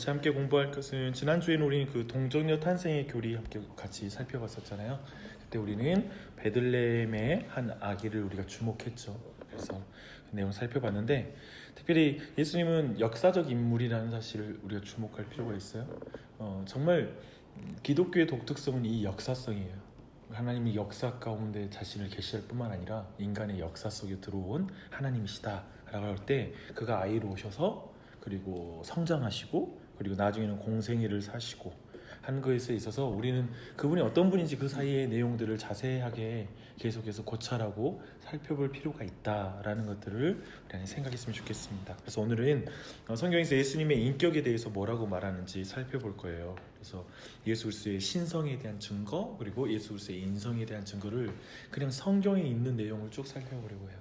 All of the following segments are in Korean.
같이 함께 공부할 것은 지난주에는 우리는 그 동정녀 탄생의 교리 함께 같이 살펴봤었잖아요. 그때 우리는 베들레헴의 한 아기를 우리가 주목했죠. 그래서 그 내용 살펴봤는데 특별히 예수님은 역사적 인물이라는 사실을 우리가 주목할 필요가 있어요. 정말 기독교의 독특성은 이 역사성이에요. 하나님이 역사 가운데 자신을 계시할 뿐만 아니라 인간의 역사 속에 들어온 하나님이시다 라고 할 때 그가 아이로 오셔서 그리고 성장하시고 그리고 나중에는 공생애를 사시고 한 것에 있어서 우리는 그분이 어떤 분인지 그 사이의 내용들을 자세하게 계속해서 고찰하고 살펴볼 필요가 있다라는 것들을 우리 안에 생각했으면 좋겠습니다. 그래서 오늘은 성경에서 예수님의 인격에 대해서 뭐라고 말하는지 살펴볼 거예요. 그래서 예수 그리스도의 신성에 대한 증거 그리고 예수 그리스도의 인성에 대한 증거를 그냥 성경에 있는 내용을 쭉 살펴보려고 해요.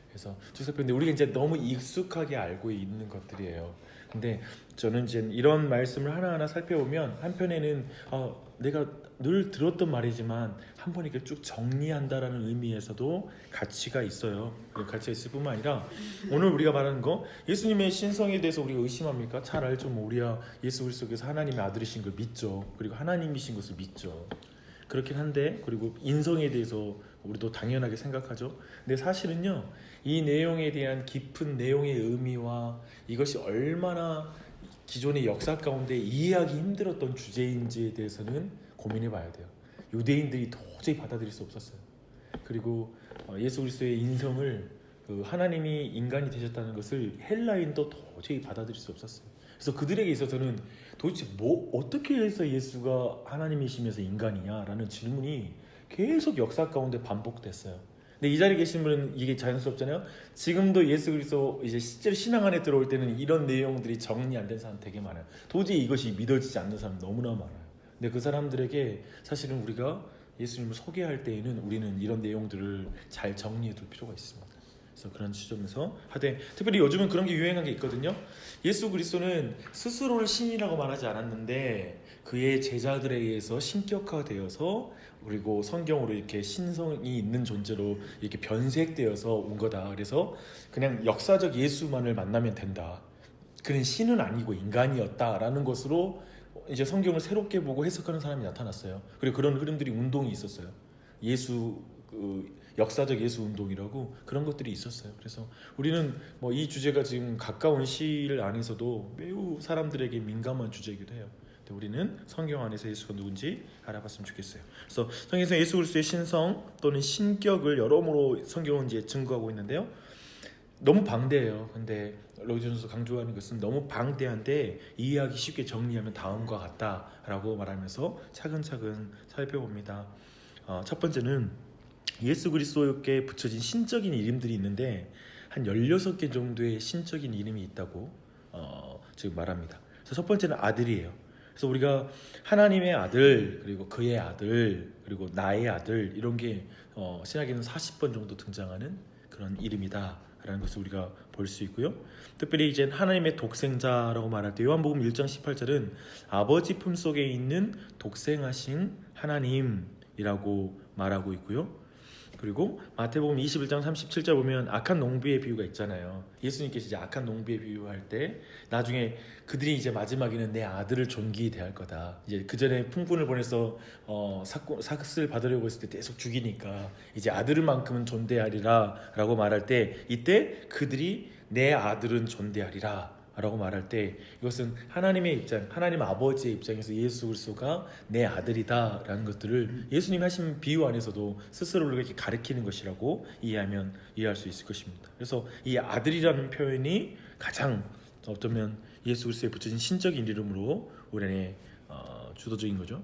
그래서 쭉 살펴보는데 우리가 이제 너무 익숙하게 알고 있는 것들이에요. 근데 저는 이제 이런 말씀을 하나하나 살펴보면 한편에는 내가 늘 들었던 말이지만 한 번 이렇게 쭉 정리한다라는 의미에서도 가치가 있어요. 가치가 있을 뿐만 아니라 오늘 우리가 말하는 거 예수님의 신성에 대해서 우리가 의심합니까? 잘 알죠. 우리야 예수 그리스도께서 하나님의 아들이신 걸 믿죠. 그리고 하나님이신 것을 믿죠. 그렇긴 한데 그리고 인성에 대해서 우리도 당연하게 생각하죠. 근데 사실은요 이 내용에 대한 깊은 내용의 의미와 이것이 얼마나 기존의 역사 가운데 이해하기 힘들었던 주제인지에 대해서는 고민해 봐야 돼요. 유대인들이 도저히 받아들일 수 없었어요. 그리고 예수 그리스도의 인성을 하나님이 인간이 되셨다는 것을 헬라인도 도저히 받아들일 수 없었어요. 그래서 그들에게 있어서는 도대체 어떻게 해서 예수가 하나님이시면서 인간이냐라는 질문이 계속 역사 가운데 반복됐어요. 근데 이 자리에 계신 분은 이게 자연스럽잖아요. 지금도 예수 그리스도 이제 실제로 신앙 안에 들어올 때는 이런 내용들이 정리 안 된 사람 되게 많아요. 도저히 이것이 믿어지지 않는 사람 너무나 많아요. 근데 그 사람들에게 사실은 우리가 예수님을 소개할 때에는 우리는 이런 내용들을 잘 정리해 둘 필요가 있습니다. 그래서 그런 지점에서 하되 특별히 요즘은 그런 게 유행한 게 있거든요. 예수 그리스도는 스스로를 신이라고 말하지 않았는데 그의 제자들에 의해서 신격화되어서 그리고 성경으로 이렇게 신성이 있는 존재로 이렇게 변색되어서 온 거다. 그래서 그냥 역사적 예수만을 만나면 된다. 그는 신은 아니고 인간이었다라는 것으로 이제 성경을 새롭게 보고 해석하는 사람이 나타났어요. 그리고 그런 흐름들이 운동이 있었어요. 역사적 예수 운동이라고 그런 것들이 있었어요. 그래서 우리는 이 주제가 지금 가까운 시일 안에서도 매우 사람들에게 민감한 주제이기도 해요. 근데 우리는 성경 안에서 예수가 누군지 알아봤으면 좋겠어요. 그래서 성경에서 예수 그리스도의 신성 또는 신격을 여러모로 성경은 이제 증거하고 있는데요. 너무 방대해요. 근데 로이존스 강조하는 것은 너무 방대한데 이해하기 쉽게 정리하면 다음과 같다라고 말하면서 차근차근 살펴봅니다. 첫 번째는 예수 그리스도께 붙여진 신적인 이름들이 있는데 한 16개 정도의 신적인 이름이 있다고 지금 말합니다. 그래서 첫 번째는 아들이에요. 그래서 우리가 하나님의 아들 그리고 그의 아들 그리고 나의 아들 이런 게 신약에는 40번 정도 등장하는 그런 이름이다 라는 것을 우리가 볼 수 있고요. 특별히 이제 하나님의 독생자라고 말할 때 요한복음 1장 18절은 아버지 품속에 있는 독생하신 하나님이라고 말하고 있고요. 그리고 마태복음 21장 37절 보면 악한 농부의 비유가 있잖아요. 예수님께서 이제 악한 농부의 비유할 때 나중에 그들이 이제 마지막에는 내 아들을 존귀히 대할 거다. 이제 그 전에 풍분을 보내서 삭을 받으려고 했을 때 계속 죽이니까 이제 아들만큼은 존대하리라라고 말할 때 이때 그들이 내 아들은 존대하리라. 라고 말할 때 이것은 하나님의 입장, 하나님 아버지의 입장에서 예수 그리스도가 내 아들이다 라는 것들을 예수님이 하신 비유 안에서도 스스로를 이렇게 가리키는 것이라고 이해할 수 있을 것입니다. 그래서 이 아들이라는 표현이 가장 어쩌면 예수 그리스도에 붙여진 신적인 이름으로 우리 안에 주도적인 거죠.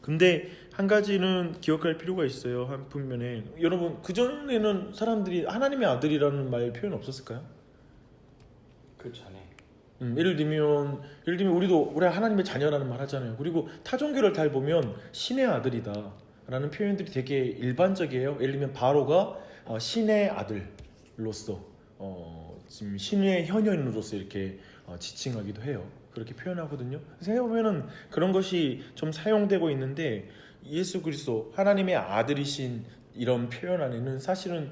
근데 한 가지는 기억할 필요가 있어요. 한 분면에 여러분 그전에는 사람들이 하나님의 아들이라는 말 표현 없었을까요? 그 전에 예를 들면 우리 하나님의 자녀라는 말 하잖아요. 그리고 타 종교를 잘 보면 신의 아들이다 라는 표현들이 되게 일반적이에요. 예를 들면 바로가 신의 아들로서 지금 신의 현현으로서 이렇게 지칭하기도 해요. 그렇게 표현하거든요. 생각해보면 그런 것이 좀 사용되고 있는데 예수 그리스도 하나님의 아들이신 이런 표현 안에는 사실은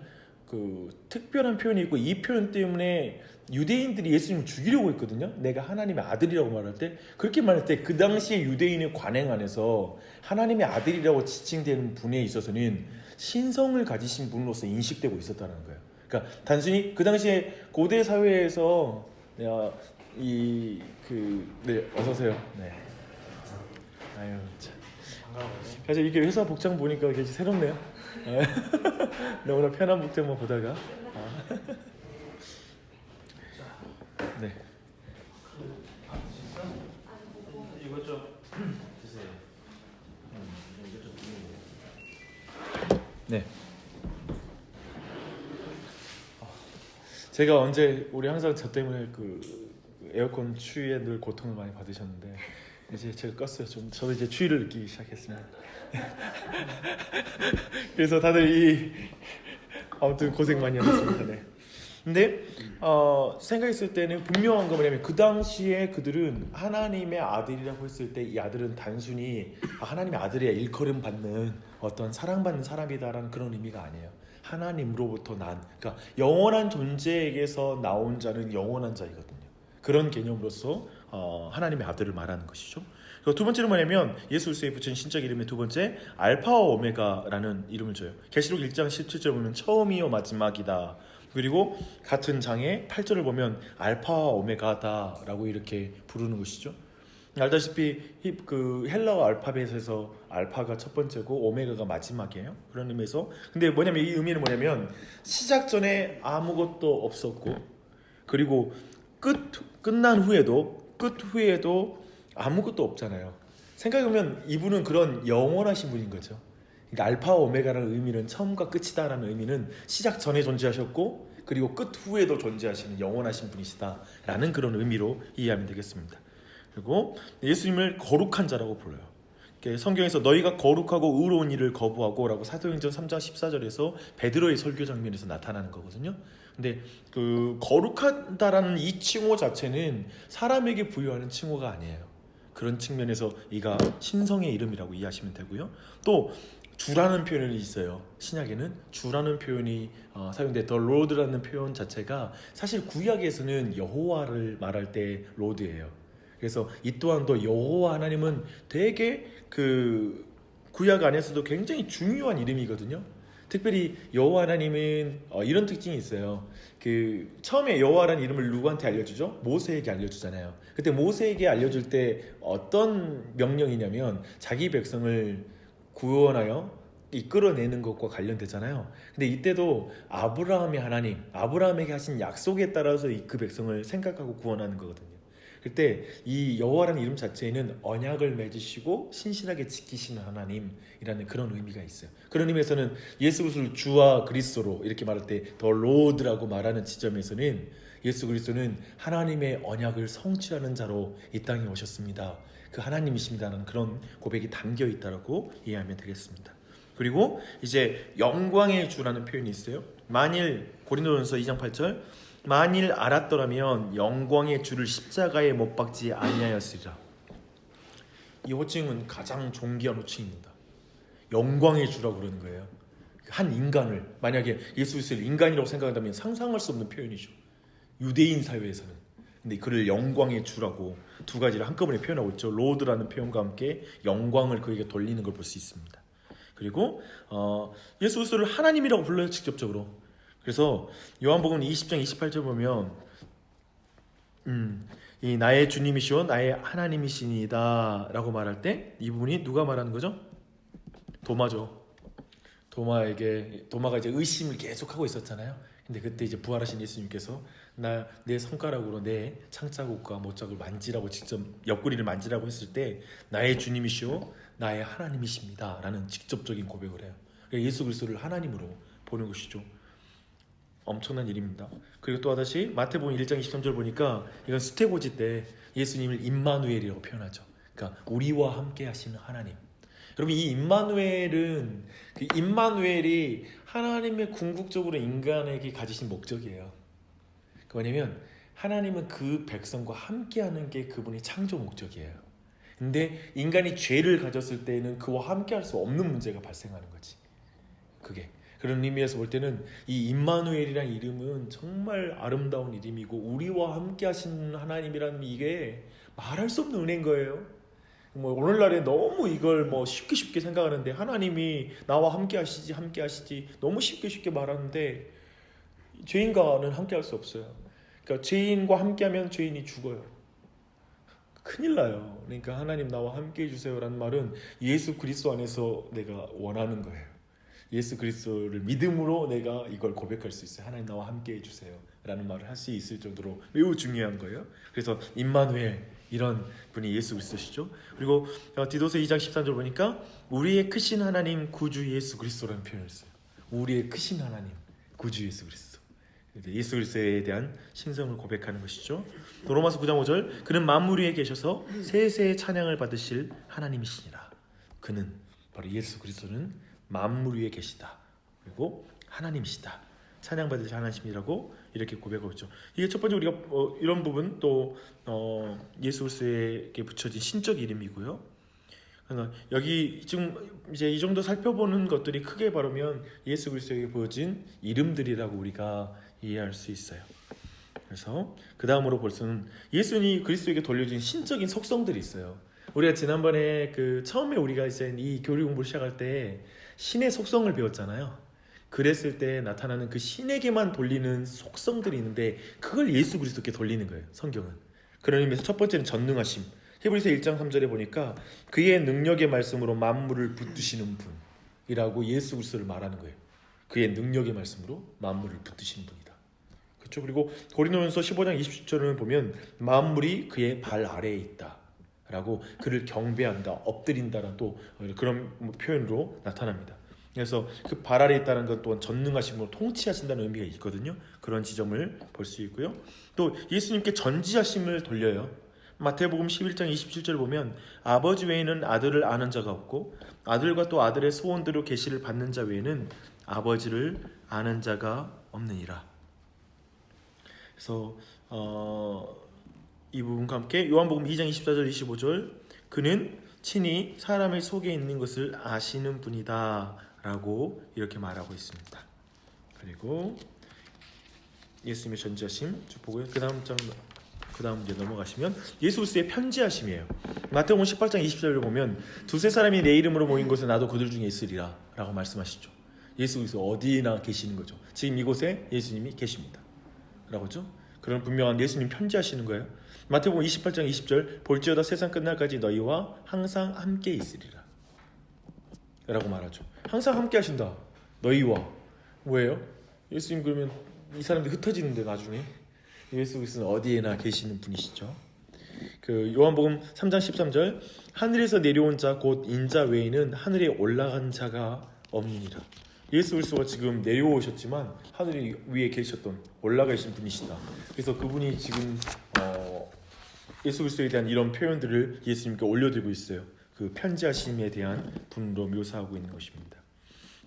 그 특별한 표현이 있고 이 표현 때문에 유대인들이 예수님을 죽이려고 했거든요. 내가 하나님의 아들이라고 말할 때 그렇게 말할 때 그 당시에 유대인의 관행 안에서 하나님의 아들이라고 지칭되는 분에 있어서는 신성을 가지신 분으로서 인식되고 있었다는 거예요. 그러니까 단순히 그 당시에 고대 사회에서 내가 네, 어서 오세요. 네. 아유 참. 그래서 이게 회사 복장 보니까 굉장히 새롭네요. 너무나 편한 복장만 보다가 네. 이거 좀 드세요. 이거 좀 네. 제가 언제 우리 항상 저 때문에 그 에어컨 추위에 늘 고통을 많이 받으셨는데 이제 제가 껐어요. 저도 이제 추위를 느끼기 시작했습니다. 그래서 다들 아무튼 고생 많이 하셨습니다. 네. 근데 생각했을 때는 분명한 건 뭐냐면 그 당시에 그들은 하나님의 아들이라고 했을 때 이 아들은 단순히 하나님의 아들의 일컬음 받는 어떤 사랑받는 사람이다라는 그런 의미가 아니에요. 하나님으로부터 그러니까 영원한 존재에게서 나온 자는 영원한 자이거든요. 그런 개념으로서 하나님의 아들을 말하는 것이죠. 그리고 두 번째는 뭐냐면 예수 그리스도에 붙인 신적 이름의 두 번째 알파와 오메가라는 이름을 줘요. 계시록 1장 17절 보면 처음이요 마지막이다. 그리고 같은 장의 8절을 보면 알파와 오메가다라고 이렇게 부르는 것이죠. 알다시피 그 헬라어 알파벳에서 알파가 첫 번째고 오메가가 마지막이에요. 그런 의미에서 근데 뭐냐면 이 의미는 뭐냐면 시작 전에 아무것도 없었고 그리고 끝난 후에도 끝 후에도 아무것도 없잖아요. 생각해보면 이분은 그런 영원하신 분인 거죠. 그러니까 알파와 오메가라는 의미는 처음과 끝이다라는 의미는 시작 전에 존재하셨고 그리고 끝 후에도 존재하시는 영원하신 분이시다라는 그런 의미로 이해하면 되겠습니다. 그리고 예수님을 거룩한 자라고 불러요. 성경에서 너희가 거룩하고 의로운 일을 거부하고라고 사도행전 3장 14절에서 베드로의 설교 장면에서 나타나는 거거든요. 근데 그 거룩하다라는 이 칭호 자체는 사람에게 부여하는 칭호가 아니에요. 그런 측면에서 이가 신성의 이름이라고 이해하시면 되고요. 또 주라는 표현이 있어요. 신약에는 주라는 표현이 사용돼. The Lord라는 표현 자체가 사실 구약에서는 여호와를 말할 때 Lord예요. 그래서 이 또한도 여호와 하나님은 되게 그 구약 안에서도 굉장히 중요한 이름이거든요. 특별히 여호와 하나님은 이런 특징이 있어요. 그 처음에 여호와라는 이름을 누구한테 알려주죠? 모세에게 알려주잖아요. 그때 모세에게 알려줄 때 어떤 명령이냐면 자기 백성을 구원하여 이끌어내는 것과 관련되잖아요. 근데 이때도 아브라함의 하나님, 아브라함에게 하신 약속에 따라서 그 백성을 생각하고 구원하는 거거든요. 그때 이 여호와라는 이름 자체에는 언약을 맺으시고 신실하게 지키시는 하나님이라는 그런 의미가 있어요. 그런 의미에서는 예수 그리스도를 주와 그리스도로 이렇게 말할 때 더 로드라고 말하는 지점에서는 예수 그리스도는 하나님의 언약을 성취하는 자로 이 땅에 오셨습니다. 그 하나님이십니다라는 그런 고백이 담겨 있다고 이해하면 되겠습니다. 그리고 이제 영광의 주라는 표현이 있어요. 만일 고린도전서 2장 8절 만일 알았더라면 영광의 주를 십자가에 못 박지 아니하였으리라. 이 호칭은 가장 존귀한 호칭입니다. 영광의 주라고 그러는 거예요. 한 인간을 만약에 예수 그리스도를 인간이라고 생각한다면 상상할 수 없는 표현이죠. 유대인 사회에서는. 근데 그를 영광의 주라고 두 가지를 한꺼번에 표현하고 있죠. 로드라는 표현과 함께 영광을 그에게 돌리는 걸 볼 수 있습니다. 그리고 예수 그리스도를 하나님이라고 불러요. 직접적으로. 그래서 요한복음 20장 28절 보면 이 나의 주님이시오 나의 하나님이시니다 라고 말할 때 이 부분이 누가 말하는 거죠? 도마죠. 도마가 이제 의심을 계속하고 있었잖아요. 근데 그때 이제 부활하신 예수님께서 내 손가락으로 내 창자국과 못자국을 만지라고 직접 옆구리를 만지라고 했을 때 나의 주님이시오 나의 하나님이십니다 라는 직접적인 고백을 해요. 그러니까 예수 그리스도를 하나님으로 보는 것이죠. 엄청난 일입니다. 그리고 또 다시 마태복음 1장 23절 보니까 이건 스테고지 때 예수님을 임마누엘이라고 표현하죠. 그러니까 우리와 함께 하시는 하나님. 여러분 이 임마누엘은 그 임마누엘이 하나님의 궁극적으로 인간에게 가지신 목적이에요. 그 뭐냐면 하나님은 그 백성과 함께하는 게 그분의 창조 목적이에요. 근데 인간이 죄를 가졌을 때는 그와 함께할 수 없는 문제가 발생하는 거지. 그게 그런 의미에서 볼 때는 이 임마누엘이라는 이름은 정말 아름다운 이름이고 우리와 함께 하신 하나님이라는 이게 말할 수 없는 은혜인 거예요. 뭐 오늘날에 너무 이걸 뭐 쉽게 생각하는데 하나님이 나와 함께 하시지 너무 쉽게 말하는데 죄인과는 함께 할 수 없어요. 그러니까 죄인과 함께하면 죄인이 죽어요. 큰일 나요. 그러니까 하나님 나와 함께 해주세요라는 말은 예수 그리스도 안에서 내가 원하는 거예요. 예수 그리스도를 믿음으로 내가 이걸 고백할 수 있어요. 하나님 나와 함께 해주세요 라는 말을 할 수 있을 정도로 매우 중요한 거예요. 그래서 임마누엘 이런 분이 예수 그리스도시죠. 그리고 디도서 2장 13절 보니까 우리의 크신 하나님 구주 예수 그리스도라는 표현을 써요. 우리의 크신 하나님 구주 예수 그리스도. 예수 그리스도에 대한 신성을 고백하는 것이죠. 또 로마서 9장 5절 그는 만물 위에 계셔서 세세의 찬양을 받으실 하나님이시니라. 그는 바로 예수 그리스도는 만물 위에 계시다. 그리고 하나님이시다. 찬양받으실 하나님이라고 이렇게 고백하고 있죠. 이게 첫 번째 우리가 이런 부분 또 예수 그리스도에게 붙여진 신적 이름이고요. 그러니까 여기 지금 이제 이 정도 살펴보는 것들이 크게 바르면 예수 그리스도에게 보여진 이름들이라고 우리가 이해할 수 있어요. 그래서 그 다음으로 벌써는 예수님 그리스도에게 돌려진 신적인 속성들이 있어요. 우리가 지난번에 처음에 우리가 이제 이 교리 공부를 시작할 때 신의 속성을 배웠잖아요. 그랬을 때 나타나는 그 신에게만 돌리는 속성들이 있는데 그걸 예수 그리스도께 돌리는 거예요. 성경은. 그런 의미에서 첫 번째는 전능하심. 히브리서 1장 3절에 보니까 그의 능력의 말씀으로 만물을 붙드시는 분이라고 예수 그리스도를 말하는 거예요. 그의 능력의 말씀으로 만물을 붙드시는 분이다. 그렇죠? 그리고 고린도전서 15장 27절을 보면 만물이 그의 발 아래에 있다 라고 그를 경배한다, 엎드린다라는 또 그런 표현으로 나타납니다. 그래서 그 발 아래에 있다는 것 또한 전능하심으로 통치하신다는 의미가 있거든요. 그런 지점을 볼 수 있고요. 또 예수님께 전지하심을 돌려요. 마태복음 11장 27절 보면 아버지 외에는 아들을 아는 자가 없고 아들과 또 아들의 소원대로 계시를 받는 자 외에는 아버지를 아는 자가 없느니라. 그래서 이 부분과 함께 요한복음 2장 24절 25절 그는 친히 사람의 속에 있는 것을 아시는 분이다 라고 이렇게 말하고 있습니다. 그리고 예수님의 전지하심 쭉 보고요. 그 다음 이제 넘어가시면 예수 그리스도의 편지하심이에요. 마태복음 18장 20절을 보면 두세 사람이 내 이름으로 모인 곳에 나도 그들 중에 있으리라 라고 말씀하시죠. 예수 그리스도 어디나 계시는 거죠. 지금 이곳에 예수님이 계십니다 라고 하죠. 그런 분명한 예수님 편지하시는 거예요. 마태복음 28장 20절 볼지어다 세상 끝날까지 너희와 항상 함께 있으리라 라고 말하죠. 항상 함께 하신다. 너희와. 뭐예요? 예수님 그러면 이 사람들이 흩어지는데 나중에 예수 그리스도는 어디에나 계시는 분이시죠. 요한복음 3장 13절 하늘에서 내려온 자 곧 인자 외에는 하늘에 올라간 자가 없느니라. 예수 그리스도가 지금 내려오셨지만 하늘 위에 계셨던 올라가신 분이시다. 그래서 그분이 지금 예수 그리스도에 대한 이런 표현들을 예수님께 올려드리고 있어요. 그 편지하심에 대한 분으로 묘사하고 있는 것입니다.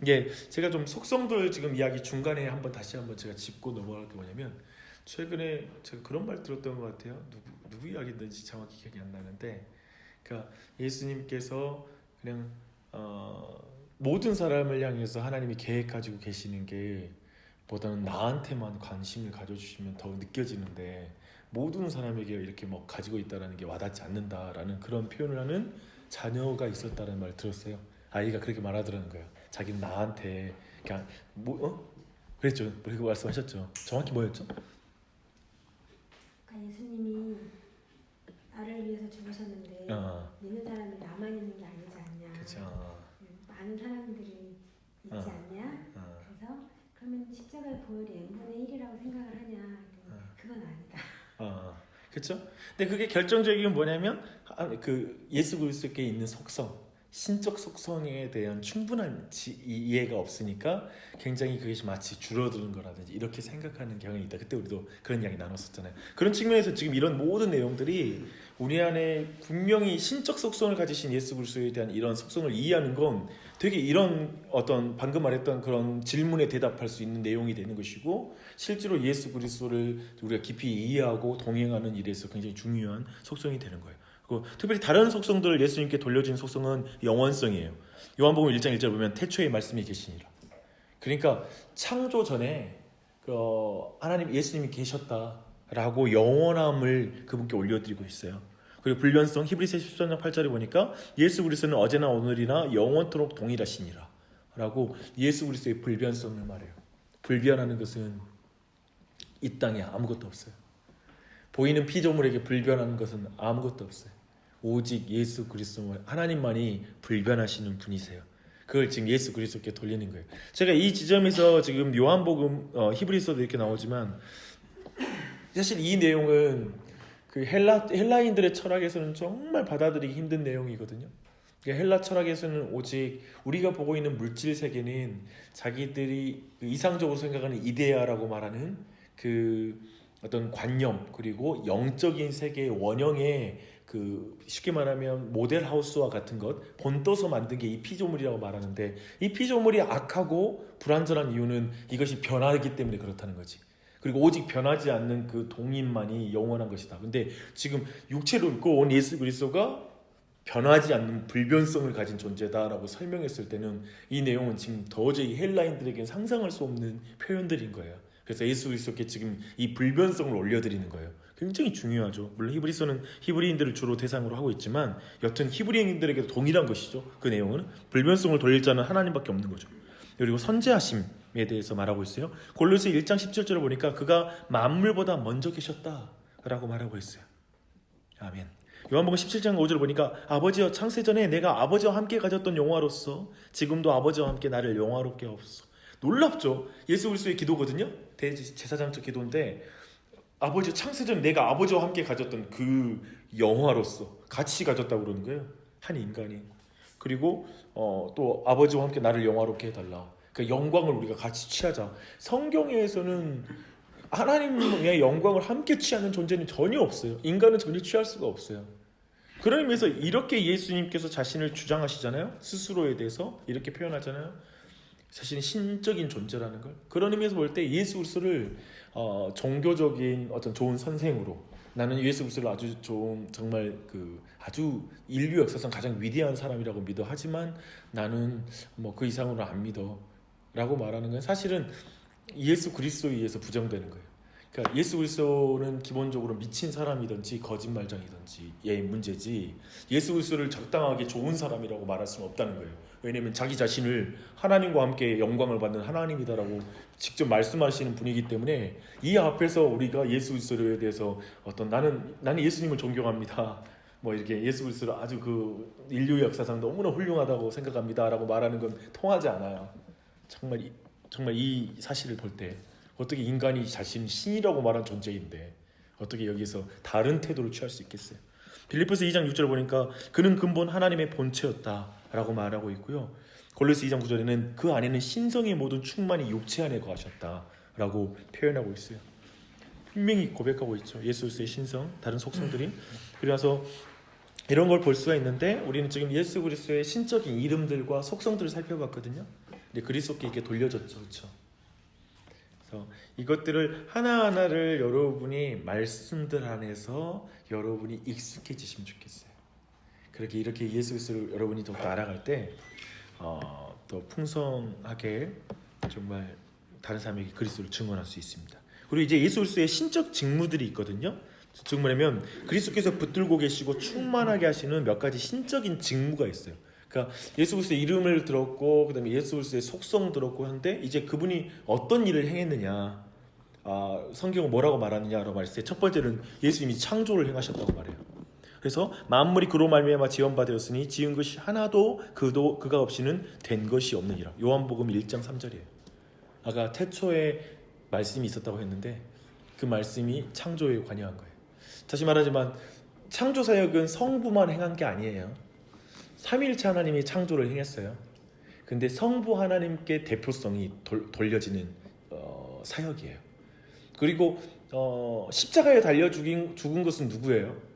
이게 제가 좀 속성들 지금 이야기 중간에 다시 한번 제가 짚고 넘어갈 게 뭐냐면 최근에 제가 그런 말 들었던 것 같아요. 누구 이야기인지 정확히 기억이 안 나는데, 그러니까 예수님께서 그냥 모든 사람을 향해서 하나님이 계획 가지고 계시는 게 보다는 나한테만 관심을 가져주시면 더 느껴지는데 모든 사람에게 이렇게 뭐 가지고 있다라는 게 와닿지 않는다라는 그런 표현을 하는 자녀가 있었다는 말을 들었어요. 아이가 그렇게 말하더라는 거예요. 자기는 나한테 그냥 그랬죠. 그리고 말씀하셨죠. 정확히 뭐였죠? 그러니까 예수님이 나를 위해서 죽으셨는데 믿는 사람이 나만 있는 게 아니지 않냐. 그렇죠. 많은 사람들이 있지 않냐. 그래서 그러면 십자가의 보혈이 n분의 1이라고 생각을 하냐. 그건 아니다. 그렇죠. 근데 그게 결정적인 뭐냐면 그 예수 그리스도께 있는 속성, 신적 속성에 대한 충분한 이해가 없으니까 굉장히 그게 마치 줄어드는 거라든지 이렇게 생각하는 경향이 있다. 그때 우리도 그런 이야기 나눴었잖아요. 그런 측면에서 지금 이런 모든 내용들이 우리 안에 분명히 신적 속성을 가지신 예수 그리스도에 대한 이런 속성을 이해하는 건 되게 이런 어떤 방금 말했던 그런 질문에 대답할 수 있는 내용이 되는 것이고, 실제로 예수 그리스도를 우리가 깊이 이해하고 동행하는 일에서 굉장히 중요한 속성이 되는 거예요. 그리고 특별히 다른 속성들을 예수님께 돌려진 속성은 영원성이에요. 요한복음 1장 1절 보면 태초에 말씀이 계시니라. 그러니까 창조 전에 하나님 예수님이 계셨다라고 영원함을 그분께 올려드리고 있어요. 그리고 불변성 히브리서 13장 8절에 보니까 예수 그리스도는 어제나 오늘이나 영원토록 동일하시니라 라고 예수 그리스도의 불변성을 말해요. 불변하는 것은 이 땅에 아무것도 없어요. 보이는 피조물에게 불변하는 것은 아무것도 없어요. 오직 예수 그리스도 하나님만이 불변하시는 분이세요. 그걸 지금 예수 그리스도께 돌리는 거예요. 제가 이 지점에서 지금 요한복음 히브리서도 이렇게 나오지만 사실 이 내용은 그 헬라인들의 철학에서는 정말 받아들이기 힘든 내용이거든요. 헬라 철학에서는 오직 우리가 보고 있는 물질 세계는 자기들이 이상적으로 생각하는 이데아라고 말하는 그 어떤 관념 그리고 영적인 세계의 원형의 그 쉽게 말하면 모델 하우스와 같은 것 본떠서 만든 게 이 피조물이라고 말하는데 이 피조물이 악하고 불완전한 이유는 이것이 변하기 때문에 그렇다는 거지. 그리고 오직 변하지 않는 그 동인만이 영원한 것이다. 근데 지금 육체로 입고 온 예수 그리스도가 변하지 않는 불변성을 가진 존재다라고 설명했을 때는 이 내용은 지금 도저히 헬라인들에게는 상상할 수 없는 표현들인 거예요. 그래서 예수 그리스도께 지금 이 불변성을 올려드리는 거예요. 굉장히 중요하죠. 물론 히브리서는 히브리인들을 주로 대상으로 하고 있지만 여튼 히브리인들에게도 동일한 것이죠. 그 내용은 불변성을 돌릴 자는 하나님밖에 없는 거죠. 그리고 선지하심에 대해서 말하고 있어요. 골로새 1장 17절을 보니까 그가 만물보다 먼저 계셨다라고 말하고 있어요. 아멘. 요한복음 17장 5절 보니까 아버지여 창세전에 내가 아버지와 함께 가졌던 영화로서 지금도 아버지와 함께 나를 영화롭게 하옵소서. 놀랍죠. 예수 그리스도의 기도거든요. 대제사장적 기도인데 아버지 창세전 내가 아버지와 함께 가졌던 그 영화로서 같이 가졌다고 그러는 거예요. 한 인간이. 그리고 또 아버지와 함께 나를 영화롭게 해달라. 그 영광을 우리가 같이 취하자. 성경에서는 하나님의 영광을 함께 취하는 존재는 전혀 없어요. 인간은 전혀 취할 수가 없어요. 그런 의미에서 이렇게 예수님께서 자신을 주장하시잖아요. 스스로에 대해서 이렇게 표현하잖아요. 자신이 신적인 존재라는 걸. 그런 의미에서 볼 때 예수 그리스도를 종교적인 어떤 좋은 선생으로 나는 예수 그리스도를 아주 좋은 정말 그 아주 인류 역사상 가장 위대한 사람이라고 믿어. 하지만 나는 뭐 그 이상으로 안 믿어 라고 말하는 건 사실은 예수 그리스도에 의해서 부정되는 거예요. 그러니까 예수 그리스도는 기본적으로 미친 사람이든지 거짓말장이든지의 문제지 예수 그리스도를 적당하게 좋은 사람이라고 말할 수는 없다는 거예요. 왜냐하면 자기 자신을 하나님과 함께 영광을 받는 하나님이다라고 직접 말씀하시는 분이기 때문에 이 앞에서 우리가 예수 그리스도에 대해서 어떤 나는 예수님을 존경합니다. 뭐 이렇게 예수 그리스도를 아주 그 인류 역사상 너무나 훌륭하다고 생각합니다라고 말하는 건 통하지 않아요. 정말 이 사실을 볼 때 어떻게 인간이 자신을 신이라고 말한 존재인데 어떻게 여기서 다른 태도를 취할 수 있겠어요? 빌립보서 2장 6절 보니까 그는 근본 하나님의 본체였다라고 말하고 있고요. 골로새 2장 9절에는 그 안에는 신성의 모든 충만이 육체 안에 거하셨다라고 표현하고 있어요. 분명히 고백하고 있죠. 예수 그리스도의 신성, 다른 속성들이. 그래서 이런 걸 볼 수가 있는데 우리는 지금 예수 그리스도의 신적인 이름들과 속성들을 살펴봤거든요. 근데 그리스도께 이렇게 돌려졌죠, 그렇죠? 그래서 이것들을 하나하나를 여러분이 말씀들 안에서 여러분이 익숙해지시면 좋겠어요. 그렇게 이렇게 예수 그리스도를 여러분이 더 알아갈 때 더 풍성하게 정말 다른 사람에게 그리스도를 증언할 수 있습니다. 그리고 이제 예수 그리스도의 신적 직무들이 있거든요. 즉 뭐냐면 그리스도께서 붙들고 계시고 충만하게 하시는 몇 가지 신적인 직무가 있어요. 그러니까 예수 그리스도의 이름을 들었고 그다음에 예수 그리스도의 속성 들었고 한데 이제 그분이 어떤 일을 행했느냐, 성경은 뭐라고 말하느냐라고 말했을 때 첫 번째는 예수님이 창조를 행하셨다고 말해요. 그래서 만물이 그로 말미암아 지원받았으니 지은 것이 하나도 그가 없이는 된 것이 없느니라. 요한복음 1장 3절이에요. 아까 태초에 말씀이 있었다고 했는데 그 말씀이 창조에 관여한 거예요. 다시 말하지만 창조 사역은 성부만 행한 게 아니에요. 삼위일체 하나님이 창조를 행했어요. 근데 성부 하나님께 대표성이 돌려지는 사역이에요. 그리고 십자가에 달려 죽은 것은 누구예요?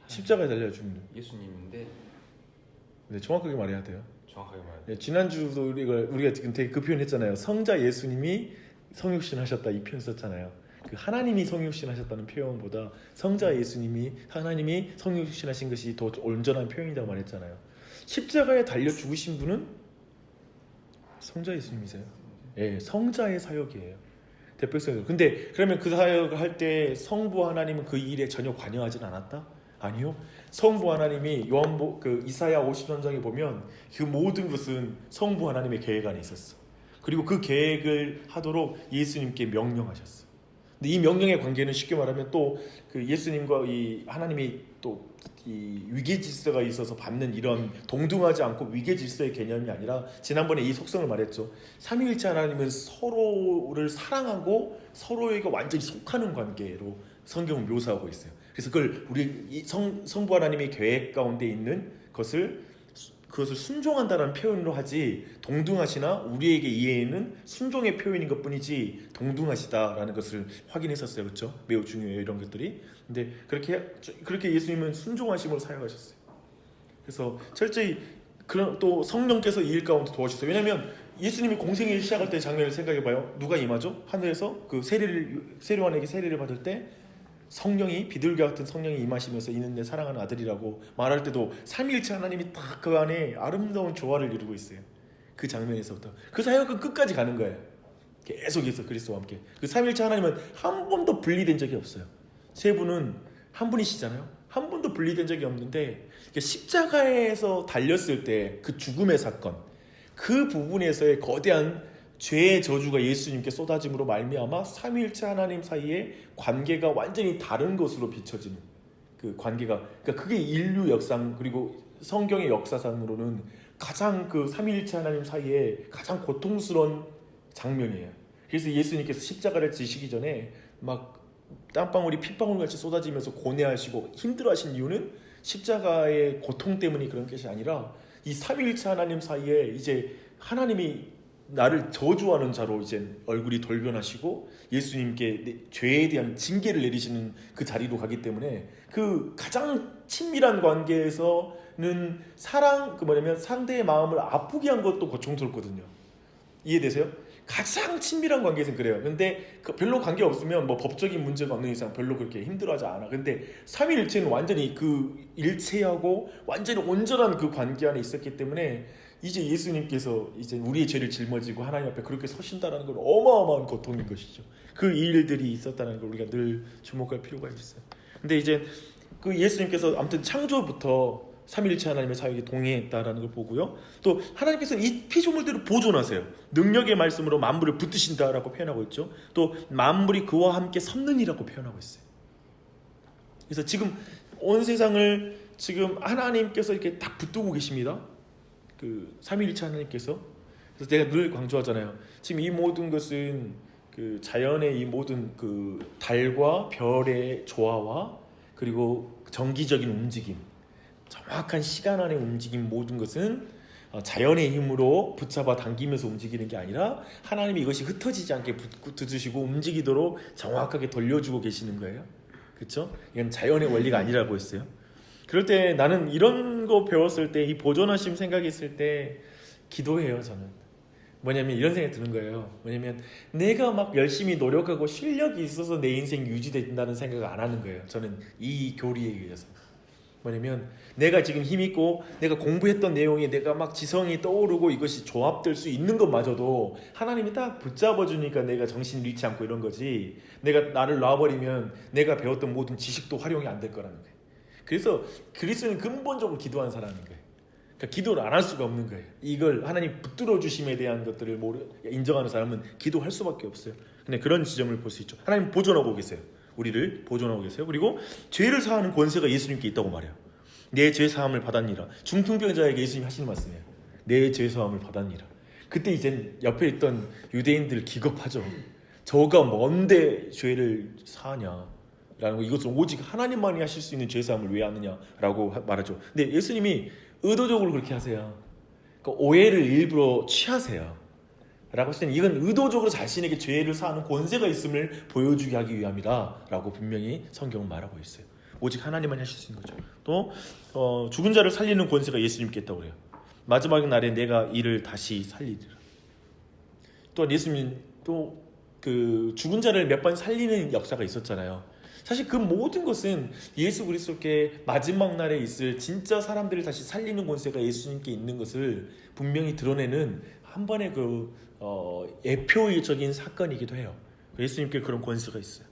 십자가에 달려 죽는 예수님인데 네, 정확하게 말해야 돼요. 정확하게 말해야 네, 지난주도 우리가 지금 되게 그 표현했잖아요. 성자 예수님이 성육신 하셨다 이 표현 썼잖아요. 그 하나님이 성육신 하셨다는 표현보다 성자 예수님이 하나님이 성육신 하신 것이 더 온전한 표현이라고 말했잖아요. 십자가에 달려 죽으신 분은 성자 예수님이세요. 예, 성자의 사역이에요. 대표성. 근데 그러면 그 사역을 할 때 성부 하나님은 그 일에 전혀 관여하진 않았다? 아니요. 성부 하나님이 이사야 50전장에 보면 그 모든 것은 성부 하나님의 계획 안에 있었어. 그리고 그 계획을 하도록 예수님께 명령하셨어. 근데 이 명령의 관계는 쉽게 말하면 또 그 예수님과 이 하나님이 또 이 위계 질서가 있어서 받는 이런 동등하지 않고 위계 질서의 개념이 아니라 지난번에 이 속성을 말했죠. 삼위일체 하나님은 서로를 사랑하고 서로에게 완전히 속하는 관계로 성경을 묘사하고 있어요. 그래서 그걸 우리 성부 하나님의 계획 가운데 있는 그것을 순종한다는 표현으로 하지 동등하시나 우리에게 이해에는 순종의 표현인 것뿐이지 동등하시다라는 것을 확인했었어요. 그렇죠? 매우 중요해요, 이런 것들이. 근데 그렇게 예수님은 순종하심으로 사용하셨어요. 그래서 철저히 그런 또 성령께서 이 일 가운데 도와주셨어요. 왜냐하면 예수님이 공생일 시작할 때 장면을 생각해봐요. 누가 임하죠? 하늘에서 그 세례요한에게 세례를 받을 때 성령이 비둘기 같은 성령이 임하시면서 이는 내 사랑하는 아들이라고 말할 때도 삼위일체 하나님이 딱 그 안에 아름다운 조화를 이루고 있어요. 그 장면에서부터 그 사역은 끝까지 가는 거예요. 계속해서 그리스도와 함께. 그 삼위일체 하나님은 한 번도 분리된 적이 없어요. 세 분은 한 분이시잖아요. 한 번도 분리된 적이 없는데 십자가에서 달렸을 때 그 죽음의 사건, 그 부분에서의 거대한 죄의 저주가 예수님께 쏟아짐으로 말미암아 삼위일체 하나님 사이의 관계가 완전히 다른 것으로 비춰지는 그 관계가, 그러니까 그게 인류 역상 그리고 성경의 역사상으로는 가장 그 삼위일체 하나님 사이에 가장 고통스러운 장면이에요. 그래서 예수님께서 십자가를 지시기 전에 막 땀방울이 핏방울 같이 쏟아지면서 고뇌하시고 힘들어하신 이유는 십자가의 고통 때문이 그런 것이 아니라 이 삼위일체 하나님 사이에 이제 하나님이 나를 저주하는 자로 이제 얼굴이 돌변하시고 예수님께 죄에 대한 징계를 내리시는 그 자리로 가기 때문에 그 가장 친밀한 관계에서는 상대의 마음을 아프게 한 것도 고통스럽거든요. 이해되세요? 가장 친밀한 관계에서는 그래요. 근데 별로 관계 없으면 뭐 법적인 문제가 없는 이상 별로 그렇게 힘들어하지 않아. 근데 삼위일체는 완전히 그 일체하고 완전히 온전한 그 관계 안에 있었기 때문에 이제 예수님께서 이제 우리의 죄를 짊어지고 하나님 앞에 그렇게 서신다는 건 어마어마한 고통인 것이죠. 그 일들이 있었다는 걸 우리가 늘 주목할 필요가 있어요. 근데 이제 그 예수님께서 아무튼 창조부터 삼위일체 하나님의 사역에 동의했다라는 걸 보고요. 또 하나님께서는 이 피조물들을 보존하세요. 능력의 말씀으로 만물을 붙드신다라고 표현하고 있죠. 또 만물이 그와 함께 섰느니라고 표현하고 있어요. 그래서 지금 온 세상을 지금 하나님께서 이렇게 딱 붙들고 계십니다. 그 삼위일체 하나님께서. 그래서 제가 늘 강조하잖아요. 지금 이 모든 것은 그 자연의 이 모든 그 달과 별의 조화와 그리고 정기적인 움직임, 정확한 시간 안에 움직임 모든 것은 자연의 힘으로 붙잡아 당기면서 움직이는 게 아니라 하나님이 이것이 흩어지지 않게 붙드시고 움직이도록 정확하게 돌려주고 계시는 거예요. 그렇죠? 이건 자연의 원리가 아니라고 했어요. 그럴 때 나는 이런 거 배웠을 때, 이 보존하심 생각했을 때 기도해요. 저는 뭐냐면 이런 생각이 드는 거예요. 뭐냐면 내가 막 열심히 노력하고 실력이 있어서 내 인생 유지된다는 생각을 안 하는 거예요. 저는 이 교리에 의해서. 뭐냐면 내가 지금 힘있고 내가 공부했던 내용이 내가 막 지성이 떠오르고 이것이 조합될 수 있는 것마저도 하나님이 딱 붙잡아주니까 내가 정신을 잃지 않고 이런 거지, 내가 나를 놔버리면 내가 배웠던 모든 지식도 활용이 안 될 거라는 거예요. 그래서 그리스도는 근본적으로 기도하는 사람인 거예요. 그러니까 기도를 안 할 수가 없는 거예요. 이걸 하나님 붙들어 주심에 대한 것들을 인정하는 사람은 기도할 수밖에 없어요. 근데 그런 지점을 볼 수 있죠. 하나님 보존하고 계세요. 우리를 보존하고 계세요. 그리고 죄를 사하는 권세가 예수님께 있다고 말해요. 내 죄 사함을 받았니라. 중풍병자에게 예수님이 하시는 말씀이에요. 내 죄 사함을 받았니라. 그때 이제 옆에 있던 유대인들 기겁하죠. 저가 뭔데 죄를 사하냐 라는 거, 이것은 오직 하나님만이 하실 수 있는 죄 사함을 왜 하느냐라고 말하죠. 근데 예수님이 의도적으로 그렇게 하세요. 그러니까 오해를 일부러 취하세요. 라고 했을 때는 이건 의도적으로 자신에게 죄를 사하는 권세가 있음을 보여주게 하기 위함이다 라고 분명히 성경은 말하고 있어요. 오직 하나님만이 하실 수 있는 거죠. 또 죽은 자를 살리는 권세가 예수님께 있다고 그래요. 마지막 날에 내가 이를 다시 살리리라. 또 예수님 또 그 죽은 자를 몇 번 살리는 역사가 있었잖아요. 사실 그 모든 것은 예수 그리스도께 마지막 날에 있을 진짜 사람들을 다시 살리는 권세가 예수님께 있는 것을 분명히 드러내는 한 번의 예표적인 사건이기도 해요. 예수님께 그런 권세가 있어요.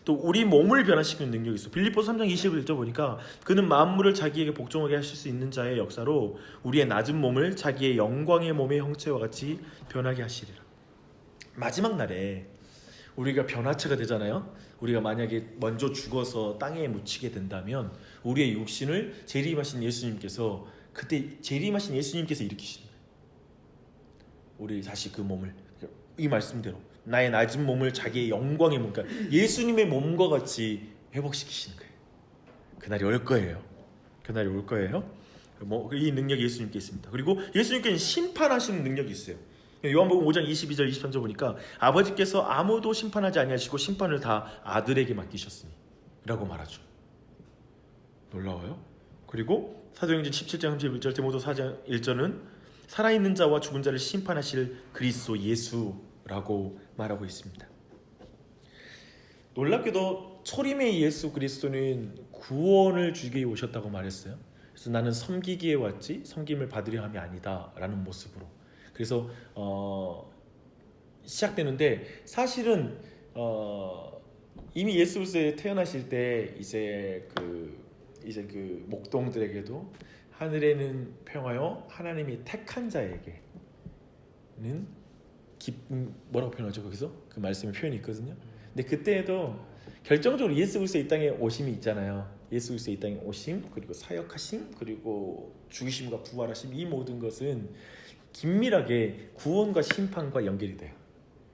또 우리 몸을 변화시키는 능력이 있어요. 빌립보서 3장 21절 보니까 그는 만물을 자기에게 복종하게 하실 수 있는 자의 역사로 우리의 낮은 몸을 자기의 영광의 몸의 형체와 같이 변하게 하시리라. 마지막 날에 우리가 변화체가 되잖아요. 우리가 만약에 먼저 죽어서 땅에 묻히게 된다면 우리의 육신을 재림하신 예수님께서 그때 재림하신 예수님께서 일으키시는 거예요. 우리 다시 그 몸을 이 말씀대로 나의 낮은 몸을 자기의 영광의 몸, 그러니까 예수님의 몸과 같이 회복시키시는 거예요. 그날이 올 거예요. 그날이 올 거예요. 이 능력이 예수님께 있습니다. 그리고 예수님께는 심판하시는 능력이 있어요. 요한복음 5장 22절 23절 보니까 아버지께서 아무도 심판하지 아니하시고 심판을 다 아들에게 맡기셨으니 라고 말하죠. 놀라워요. 그리고 사도행전 17장 31절 디모데 4장 1절은 살아있는 자와 죽은 자를 심판하실 그리스도 예수라고 말하고 있습니다. 놀랍게도 초림의 예수 그리스도는 구원을 주기 위해 오셨다고 말했어요. 그래서 나는 섬기기에 왔지 섬김을 받으려 함이 아니다 라는 모습으로. 그래서 시작되는데 사실은 이미 예수 그리스도에 태어나실 때 이제 그 목동들에게도 하늘에는 평화요 하나님이 택한 자에게는 기쁨, 뭐라고 표현하죠? 거기서 그 말씀의 표현이 있거든요. 근데 그때에도 결정적으로 예수 그리스도의 이 땅에 오심이 있잖아요. 예수 그리스도의 이 땅에 오심, 그리고 사역하심, 그리고 죽으심과 부활하심, 이 모든 것은 긴밀하게 구원과 심판과 연결이 돼요.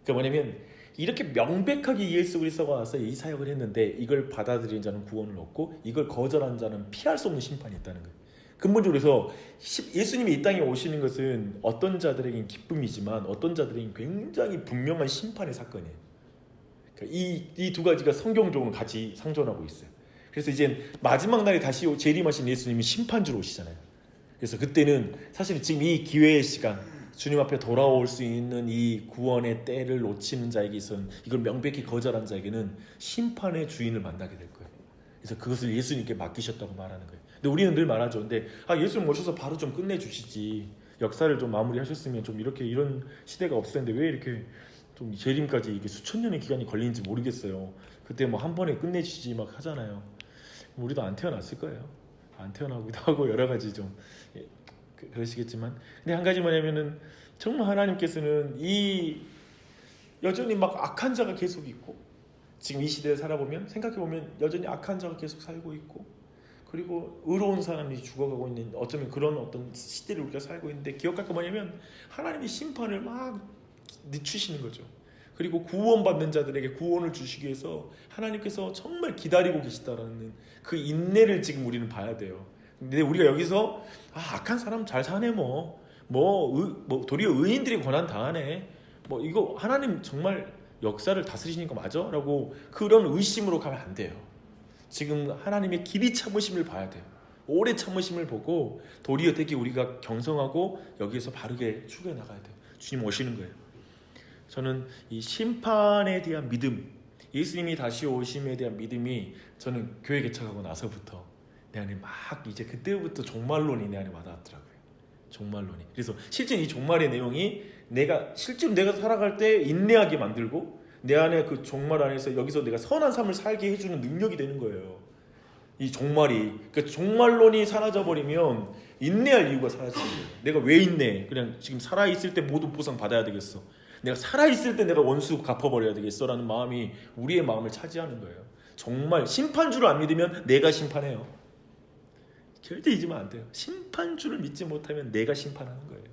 그러니까 뭐냐면 이렇게 명백하게 예수 그리스도가 와서 이 사역을 했는데 이걸 받아들인 자는 구원을 얻고 이걸 거절한 자는 피할 수 없는 심판이 있다는 거예요. 근본적으로 그래서 예수님이 이 땅에 오시는 것은 어떤 자들에겐 기쁨이지만 어떤 자들에겐 굉장히 분명한 심판의 사건이에요. 그러니까 이 두 가지가 성경적으로 같이 상존하고 있어요. 그래서 이제 마지막 날에 다시 재림하신 예수님이 심판주로 오시잖아요. 그래서 그때는 사실 지금 이 기회의 시간, 주님 앞에 돌아올 수 있는 이 구원의 때를 놓치는 자에게 있어서는 이걸 명백히 거절한 자에게는 심판의 주인을 만나게 될 거예요. 그래서 그것을 예수님께 맡기셨다고 말하는 거예요. 근데 우리는 늘 말하죠. 근데 예수님 오셔서 바로 좀 끝내주시지. 역사를 좀 마무리하셨으면 좀 이런 시대가 없을 텐데 왜 이렇게 좀 재림까지 이게 수천 년의 기간이 걸리는지 모르겠어요. 그때 뭐 한 번에 끝내주시지 막 하잖아요. 우리도 안 태어났을 거예요. 안 태어나기도 하고 여러 가지 좀 그러시겠지만, 근데 한 가지 뭐냐면은 정말 하나님께서는 여전히 막 악한 자가 계속 있고, 지금 이 시대에 살아보면 생각해보면 여전히 악한 자가 계속 살고 있고, 그리고 의로운 사람이 죽어가고 있는 어쩌면 그런 어떤 시대를 우리가 살고 있는데, 기억할 거 뭐냐면 하나님이 심판을 막 늦추시는 거죠. 그리고 구원받는 자들에게 구원을 주시기 위해서 하나님께서 정말 기다리고 계시다라는 그 인내를 지금 우리는 봐야 돼요. 근데 우리가 여기서 악한 사람 잘 사네 도리어 의인들이 고난 당하네 이거 하나님 정말 역사를 다스리시는 거 맞아? 라고 그런 의심으로 가면 안 돼요. 지금 하나님의 길이 참으심을 봐야 돼요. 오래 참으심을 보고 도리어 되게 우리가 경성하고 여기에서 바르게 추구해 나가야 돼요. 주님 오시는 거예요. 저는 이 심판에 대한 믿음, 예수님이 다시 오심에 대한 믿음이 저는 교회 개척하고 나서부터 내 안에 막 이제 그때부터 종말론이 내 안에 와닿았더라고요. 종말론이. 그래서 실제 이 종말의 내용이 실제로 내가 살아갈 때 인내하게 만들고 내 안에 그 종말 안에서 여기서 내가 선한 삶을 살게 해주는 능력이 되는 거예요. 이 종말이. 그러니까 종말론이 사라져버리면 인내할 이유가 사라져요. 내가 왜 인내해? 그냥 지금 살아있을 때 모든 보상 받아야 되겠어. 내가 살아있을 때 내가 원수 갚아버려야 되겠어 라는 마음이 우리의 마음을 차지하는 거예요. 정말 심판주를 안 믿으면 내가 심판해요. 절대 잊으면 안 돼요. 심판주를 믿지 못하면 내가 심판하는 거예요.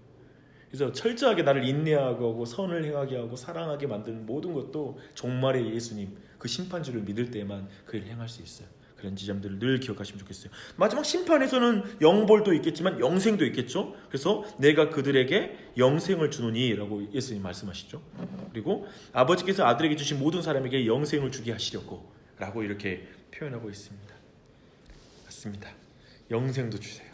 그래서 철저하게 나를 인내하고 선을 행하게 하고 사랑하게 만드는 모든 것도 종말의 예수님, 그 심판주를 믿을 때만 그 일을 행할 수 있어요. 그런 지점들을 늘 기억하시면 좋겠어요. 마지막 심판에서는 영벌도 있겠지만 영생도 있겠죠. 그래서 내가 그들에게 영생을 주노니 라고 예수님 말씀하시죠. 그리고 아버지께서 아들에게 주신 모든 사람에게 영생을 주게 하시려고 라고 이렇게 표현하고 있습니다. 맞습니다. 영생도 주세요.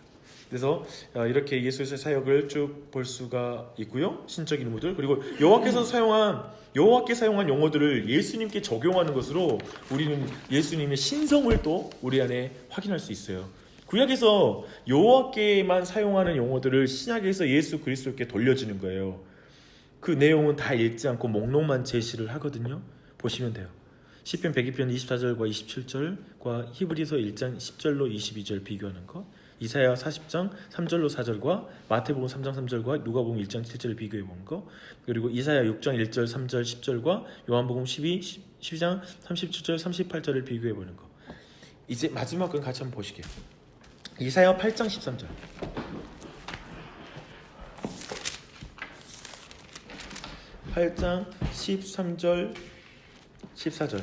그래서 이렇게 예수의 사역을 쭉 볼 수가 있고요. 신적 인물들, 그리고 여호와께 사용한 용어들을 예수님께 적용하는 것으로 우리는 예수님의 신성을 또 우리 안에 확인할 수 있어요. 구약에서 여호와께만 사용하는 용어들을 신약에서 예수 그리스도께 돌려주는 거예요. 그 내용은 다 읽지 않고 목록만 제시를 하거든요. 보시면 돼요. 시편 102편 24절과 27절과 히브리서 1장 10절로 22절 비교하는 것, 이사야 40장 3절로 4절과 마태복음 3장 3절과 누가복음 1장 7절을 비교해 본 거, 그리고 이사야 6장 1절 3절 10절과 요한복음 12장 37절 38절을 비교해 보는 거. 이제 마지막 건 같이 한번 보시게요. 이사야 8장 13절. 8장 13절 14절.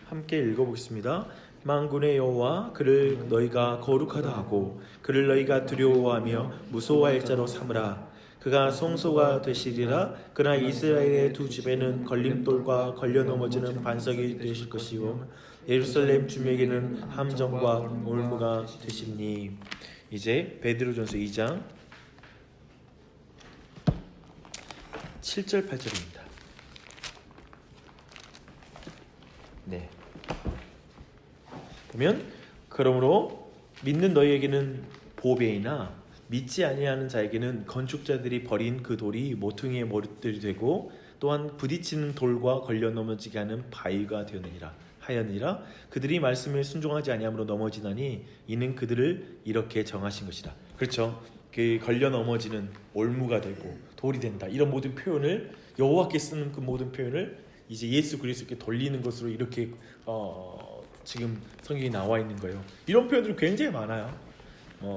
함께 읽어보겠습니다. 만군의 여호와 그를 너희가 거룩하다 하고 그를 너희가 두려워하며 무서워할 자로 삼으라. 그가 성소가 되시리라. 그러나 이스라엘의 두 집에는 걸림돌과 걸려 넘어지는 반석이 되실 것이요 예루살렘 주민에게는 함정과 올무가 되시니. 이제 베드로전서 2장 7절 8절입니다. 네. 보면 그러므로 믿는 너희에게는 보배이나 믿지 아니하는 자에게는 건축자들이 버린 그 돌이 모퉁이의 머리들이 되고 또한 부딪히는 돌과 걸려 넘어지게 하는 바위가 하였느니라. 그들이 말씀에 순종하지 아니함으로 넘어지나니 이는 그들을 이렇게 정하신 것이라. 그렇죠. 그 걸려 넘어지는 올무가 되고 돌이 된다. 이런 모든 표현을 여호와께 쓰는 그 모든 표현을 이제 예수 그리스도께 돌리는 것으로 이렇게 지금 성경이 나와 있는 거예요. 이런 표현들이 굉장히 많아요.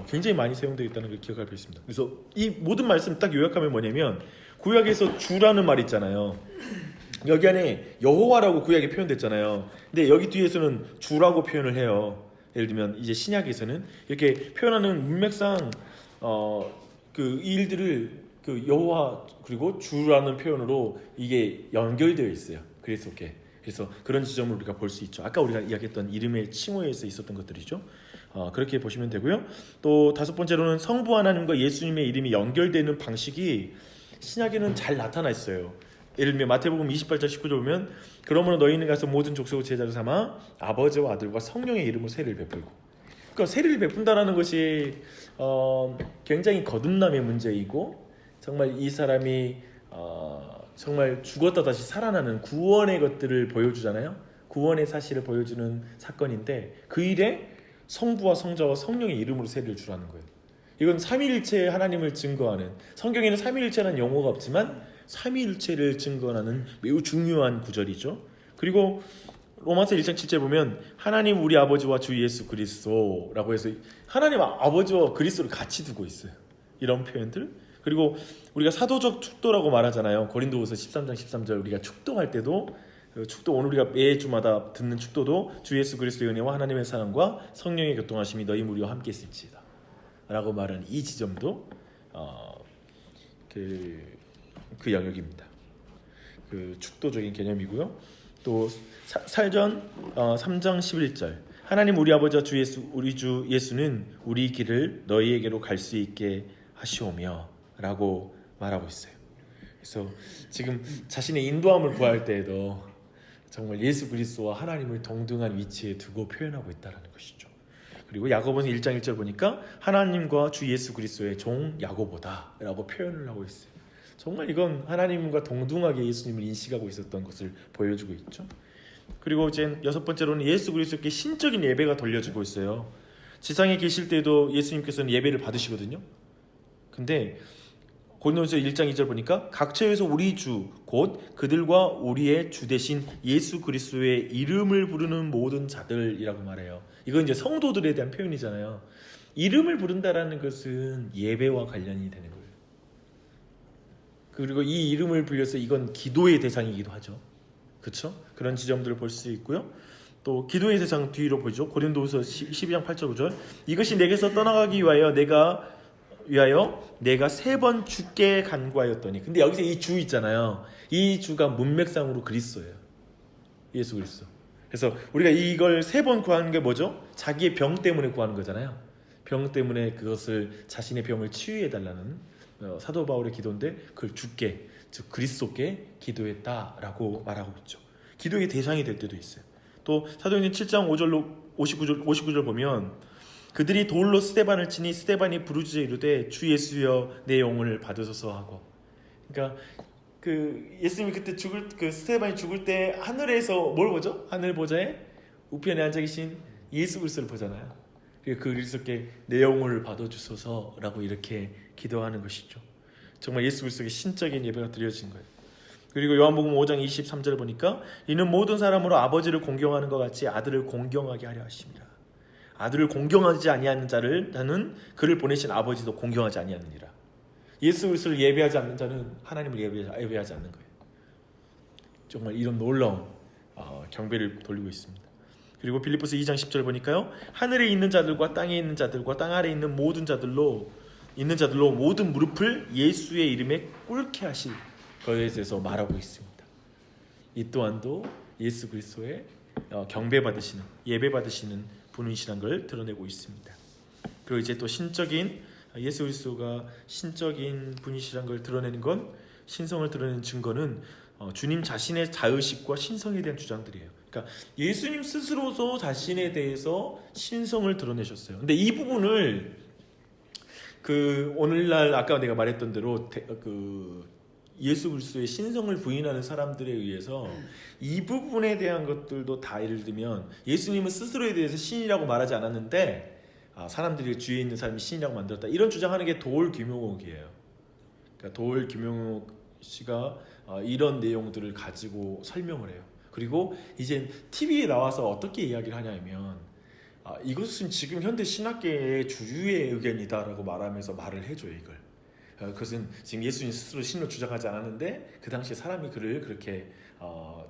굉장히 많이 사용되어 있다는 걸 기억할 필요가 있습니다. 그래서 이 모든 말씀 딱 요약하면 뭐냐면 구약에서 주라는 말 있잖아요. 여기 안에 여호와라고 구약에 표현됐잖아요. 근데 여기 뒤에서는 주라고 표현을 해요. 예를 들면 이제 신약에서는 이렇게 표현하는 문맥상 그 일들을 그 여호와 그리고 주라는 표현으로 이게 연결되어 있어요. 그래서 그런 지점을 우리가 볼 수 있죠. 아까 우리가 이야기했던 이름의 칭호에서 있었던 것들이죠. 그렇게 보시면 되고요. 또 다섯 번째로는 성부 하나님과 예수님의 이름이 연결되는 방식이 신약에는 잘 나타나 있어요. 예를 들면 마태복음 28장 19절 보면 그러므로 너희는 가서 모든 족속을 제자로 삼아 아버지와 아들과 성령의 이름으로 세례를 베풀고. 그러니까 세례를 베푼다라는 것이 굉장히 거듭남의 문제이고 정말 이 사람이 정말 죽었다 다시 살아나는 구원의 것들을 보여주잖아요. 구원의 사실을 보여주는 사건인데 그 일에 성부와 성자와 성령의 이름으로 세례를 주라는 거예요. 이건 삼위일체 하나님을 증거하는, 성경에는 삼위일체라는 용어가 없지만 삼위일체를 증거하는 매우 중요한 구절이죠. 그리고 로마서 1장 7절 보면 하나님 우리 아버지와 주 예수 그리스도라고 해서 하나님 아버지와 그리스도를 같이 두고 있어요. 이런 표현들. 그리고 우리가 사도적 축도라고 말하잖아요. 고린도후서 13장 13절 우리가 축도할 때도 축도 오늘 우리가 매주마다 듣는 축도도 주 예수 그리스도의 은혜와 하나님의 사랑과 성령의 교통하심이 너희 무리와 함께 있을지다 라고 말하는 이 지점도 그 영역입니다. 그 축도적인 개념이고요. 또 살전 3장 11절 하나님 우리 아버지와 우리 주 예수는 우리 길을 너희에게로 갈 수 있게 하시오며 라고 말하고 있어요. 그래서 지금 자신의 인도함을 구할 때에도 정말 예수 그리스도와 하나님을 동등한 위치에 두고 표현하고 있다는 것이죠. 그리고 야고보서 1장 1절 보니까 하나님과 주 예수 그리스도의 종 야고보다 라고 표현을 하고 있어요. 정말 이건 하나님과 동등하게 예수님을 인식하고 있었던 것을 보여주고 있죠. 그리고 이제 여섯 번째로는 예수 그리스도께 신적인 예배가 돌려지고 있어요. 지상에 계실 때도 예수님께서는 예배를 받으시거든요. 근데 고린도전서 1장 2절 보니까 각처에서 우리 주 곧 그들과 우리의 주 되신 예수 그리스도의 이름을 부르는 모든 자들이라고 말해요. 이건 이제 성도들에 대한 표현이잖아요. 이름을 부른다라는 것은 예배와 관련이 되는 거예요. 그리고 이 이름을 불려서 이건 기도의 대상이기도 하죠. 그렇죠? 그런 지점들을 볼 수 있고요. 또 기도의 대상 뒤로 보죠. 고린도후서 12장 8절 9절 이것이 내게서 떠나가기 위하여 내가 3번 주께 간구하였더니. 근데 여기서 이 주 있잖아요. 이 주가 문맥상으로 그리스도예요. 예수 그리스도. 그래서 우리가 이걸 3번 구하는 게 뭐죠? 자기의 병 때문에 구하는 거잖아요. 병 때문에 그것을 자신의 병을 치유해 달라는 사도 바울의 기도인데 그걸 주께 즉 그리스도께 기도했다라고 말하고 있죠. 기도의 대상이 될 때도 있어요. 또 사도행전 7장 5절로 59절 보면 그들이 돌로 스데반을 치니 스데반이 부르짖어 이르되 주 예수여 내 영혼을 받으소서 하고. 그러니까 그 예수님이 그때 죽을 그 스데반이 죽을 때 하늘에서 뭘 보죠? 하늘 보좌에 우편에 앉아 계신 예수 그리스도를 보잖아요. 그 그리스도께 내 영혼을 받아주소서라고 이렇게 기도하는 것이죠. 정말 예수 그리스도의 신적인 예배가 드려진 거예요. 그리고 요한복음 5장 23절 보니까 이는 모든 사람으로 아버지를 공경하는 것 같이 아들을 공경하게 하려 하십니다. 아들을 공경하지 아니하는 자를 나는 그를 보내신 아버지도 공경하지 아니하느니라. 예수 그리스도를 예배하지 않는 자는 하나님을 예배하지 않는 거예요. 정말 이런 놀라운 경배를 돌리고 있습니다. 그리고 빌립보서 2장 10절 보니까요, 하늘에 있는 자들과 땅에 있는 자들과 땅 아래에 있는 모든 자들로 모든 무릎을 예수의 이름에 꿇게 하실 것에 대해서 말하고 있습니다. 이 또한도 예수 그리스도의 경배받으시는, 예배받으시는 분이시란 걸 드러내고 있습니다. 그리고 이제 또 신적인, 예수 그리스도가 신적인 분이시란 걸 드러내는 건, 신성을 드러내는 증거는 주님 자신의 자의식과 신성에 대한 주장들이에요. 그러니까 예수님 스스로도 자신에 대해서 신성을 드러내셨어요. 근데 이 부분을 그 오늘날 아까 내가 말했던 대로 예수 그리스도의 신성을 부인하는 사람들에 의해서 이 부분에 대한 것들도 다 예를 들면 예수님은 스스로에 대해서 신이라고 말하지 않았는데 사람들이 주위에 있는 사람이 신이라고 만들었다, 이런 주장하는 게 도올 김용옥이에요. 그러니까 도올 김용옥 씨가 이런 내용들을 가지고 설명을 해요. 그리고 이제 TV에 나와서 어떻게 이야기를 하냐면 이것은 지금 현대 신학계의 주류의 의견이다라고 말하면서 말을 해줘요. 이걸 그것은 지금 예수님 스스로 신으로 주장하지 않았는데 그 당시에 사람이 그를 그렇게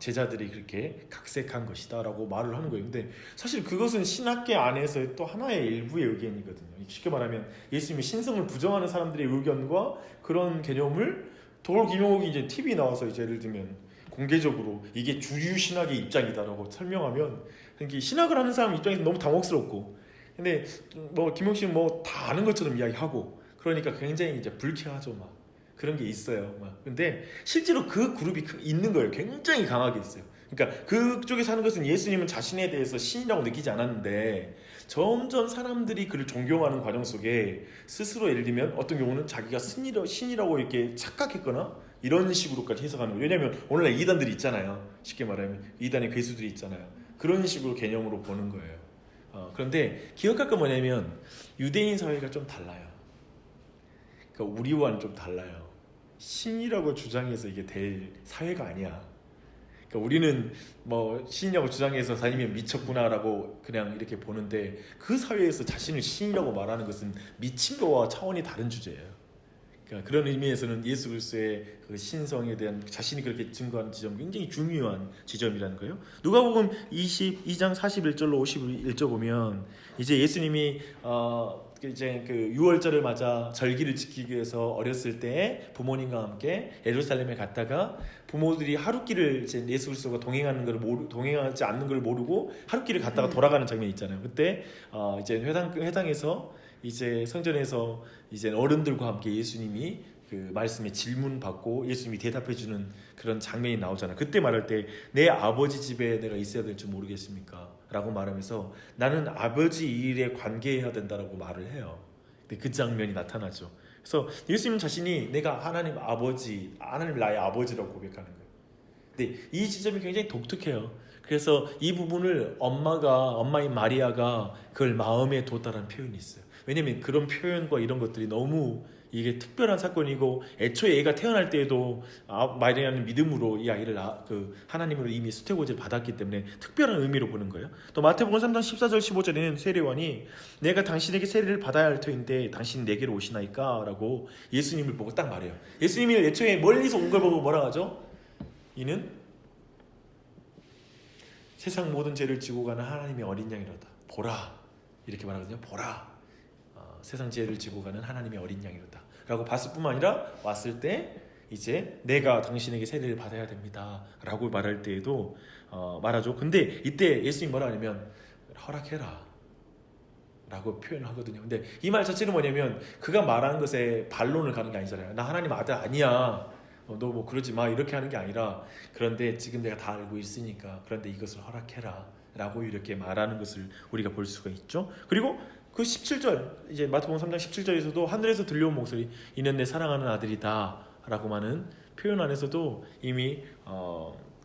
제자들이 그렇게 각색한 것이다라고 말을 하는 거예요. 근데 사실 그것은 신학계 안에서의 또 하나의 일부의 의견이거든요. 쉽게 말하면 예수님의 신성을 부정하는 사람들의 의견과 그런 개념을 도올 김용옥이 이제 TV에 나와서 이제 예를 들면 공개적으로 이게 주류 신학의 입장이다라고 설명하면 신학을 하는 사람 입장에서 너무 당혹스럽고, 근데 뭐 김용 씨는 뭐 다 아는 것처럼 이야기하고 그러니까 굉장히 이제 불쾌하죠. 막 그런 게 있어요. 막 근데 실제로 그 그룹이 있는 거예요. 굉장히 강하게 있어요. 그러니까 그쪽에 사는 것은 예수님은 자신에 대해서 신이라고 느끼지 않았는데 점점 사람들이 그를 존경하는 과정 속에 스스로 예를 들면 어떤 경우는 자기가 신이라고 이렇게 착각했거나 이런 식으로까지 해석하는 거예요. 왜냐하면 오늘날 이단들이 있잖아요. 쉽게 말하면 이단의 괴수들이 있잖아요. 그런 식으로 개념으로 보는 거예요. 그런데 기억할 건 뭐냐면 유대인 사회가 좀 달라요. 그러니까 우리와는 좀 달라요. 신이라고 주장해서 이게 될 사회가 아니야. 그러니까 우리는 뭐 신이라고 주장해서 다니면 미쳤구나라고 그냥 이렇게 보는데 그 사회에서 자신을 신이라고 말하는 것은 미친 거와 차원이 다른 주제예요. 그러니까 그런 의미에서는 예수 그리스도의 그 신성에 대한 자신이 그렇게 증거하는 지점이 굉장히 중요한 지점이라는 거예요. 누가복음 22장 41절로 51절 보면 이제 예수님이 이제 그 유월절을 맞아 절기를 지키기 위해서 어렸을 때 부모님과 함께 예루살렘에 갔다가 부모들이 하룻길을 이제 예수 그리스도가 동행하지 않는 걸 모르고 하룻길을 갔다가 돌아가는 장면이 있잖아요. 그때 이제 회당에서 이제 성전에서 이제 어른들과 함께 예수님이 그 말씀에 질문 받고 예수님이 대답해 주는 그런 장면이 나오잖아요. 그때 말할 때 내 아버지 집에 내가 있어야 될 줄 모르겠습니까? 라고 말하면서 나는 아버지 일에 관계해야 된다라고 말을 해요. 근데 그 장면이 나타나죠. 그래서 예수님 자신이 내가 하나님 나의 아버지라고 고백하는 거예요. 근데 이 지점이 굉장히 독특해요. 그래서 이 부분을 엄마인 마리아가 그걸 마음에 뒀다는 표현이 있어요. 왜냐면 그런 표현과 이런 것들이 너무 이게 특별한 사건이고 애초에 애가 태어날 때에도 마리아는 믿음으로 이 아이를 하나님으로 이미 수태고지를 받았기 때문에 특별한 의미로 보는 거예요. 또 마태복음 3장 14절 15절에는 세례요한이 내가 당신에게 세례를 받아야 할 터인데 당신이 내게로 오시나이까? 라고 예수님을 보고 딱 말해요. 예수님이 애초에 멀리서 온 걸 보고 뭐라 하죠? 이는 세상 모든 죄를 지고 가는 하나님의 어린 양이로다. 보라. 이렇게 말하거든요. 보라. 세상 죄를 지고 가는 하나님의 어린 양이로다 라고 봤을 뿐만 아니라 왔을 때 이제 내가 당신에게 세례를 받아야 됩니다 라고 말할 때에도 말하죠. 근데 이때 예수님이 뭐라 하냐면 허락해라 라고 표현을 하거든요. 근데 이 말 자체는 뭐냐면 그가 말하는 것에 반론을 가는 게 아니잖아요. 나 하나님 아들 아니야, 너 뭐 그러지 마, 이렇게 하는 게 아니라 그런데 지금 내가 다 알고 있으니까 그런데 이것을 허락해라 라고 이렇게 말하는 것을 우리가 볼 수가 있죠. 그리고 그 17절 이제 마태복음 3장 17절에서도 하늘에서 들려온 목소리 이는 내 사랑하는 아들이다라고 하는 표현 안에서도 이미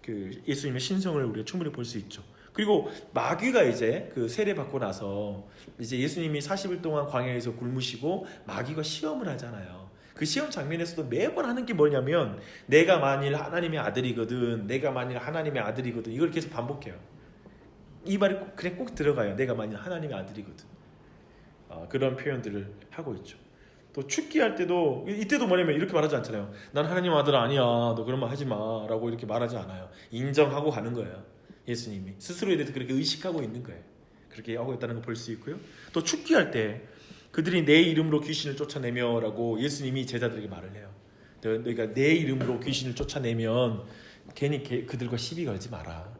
그 예수님의 신성을 우리가 충분히 볼 수 있죠. 그리고 마귀가 이제 그 세례 받고 나서 이제 예수님이 40일 동안 광야에서 굶으시고 마귀가 시험을 하잖아요. 그 시험 장면에서도 매번 하는 게 뭐냐면 내가 만일 하나님의 아들이거든, 내가 만일 하나님의 아들이거든, 이걸 계속 반복해요. 이 말이 그냥 꼭 들어가요. 내가 만일 하나님의 아들이거든. 그런 표현들을 하고 있죠. 또 축기할 때도 이때도 뭐냐면 이렇게 말하지 않잖아요. 난 하나님 아들 아니야, 너 그런 말 하지 마라고 이렇게 말하지 않아요. 인정하고 가는 거예요. 예수님이 스스로에 대해서 그렇게 의식하고 있는 거예요. 그렇게 하고 있다는 걸 볼 수 있고요. 또 축기할 때 그들이 내 이름으로 귀신을 쫓아내며라고 예수님이 제자들에게 말을 해요. 너희가 내 이름으로 귀신을 쫓아내면 괜히 그들과 시비 걸지 마라.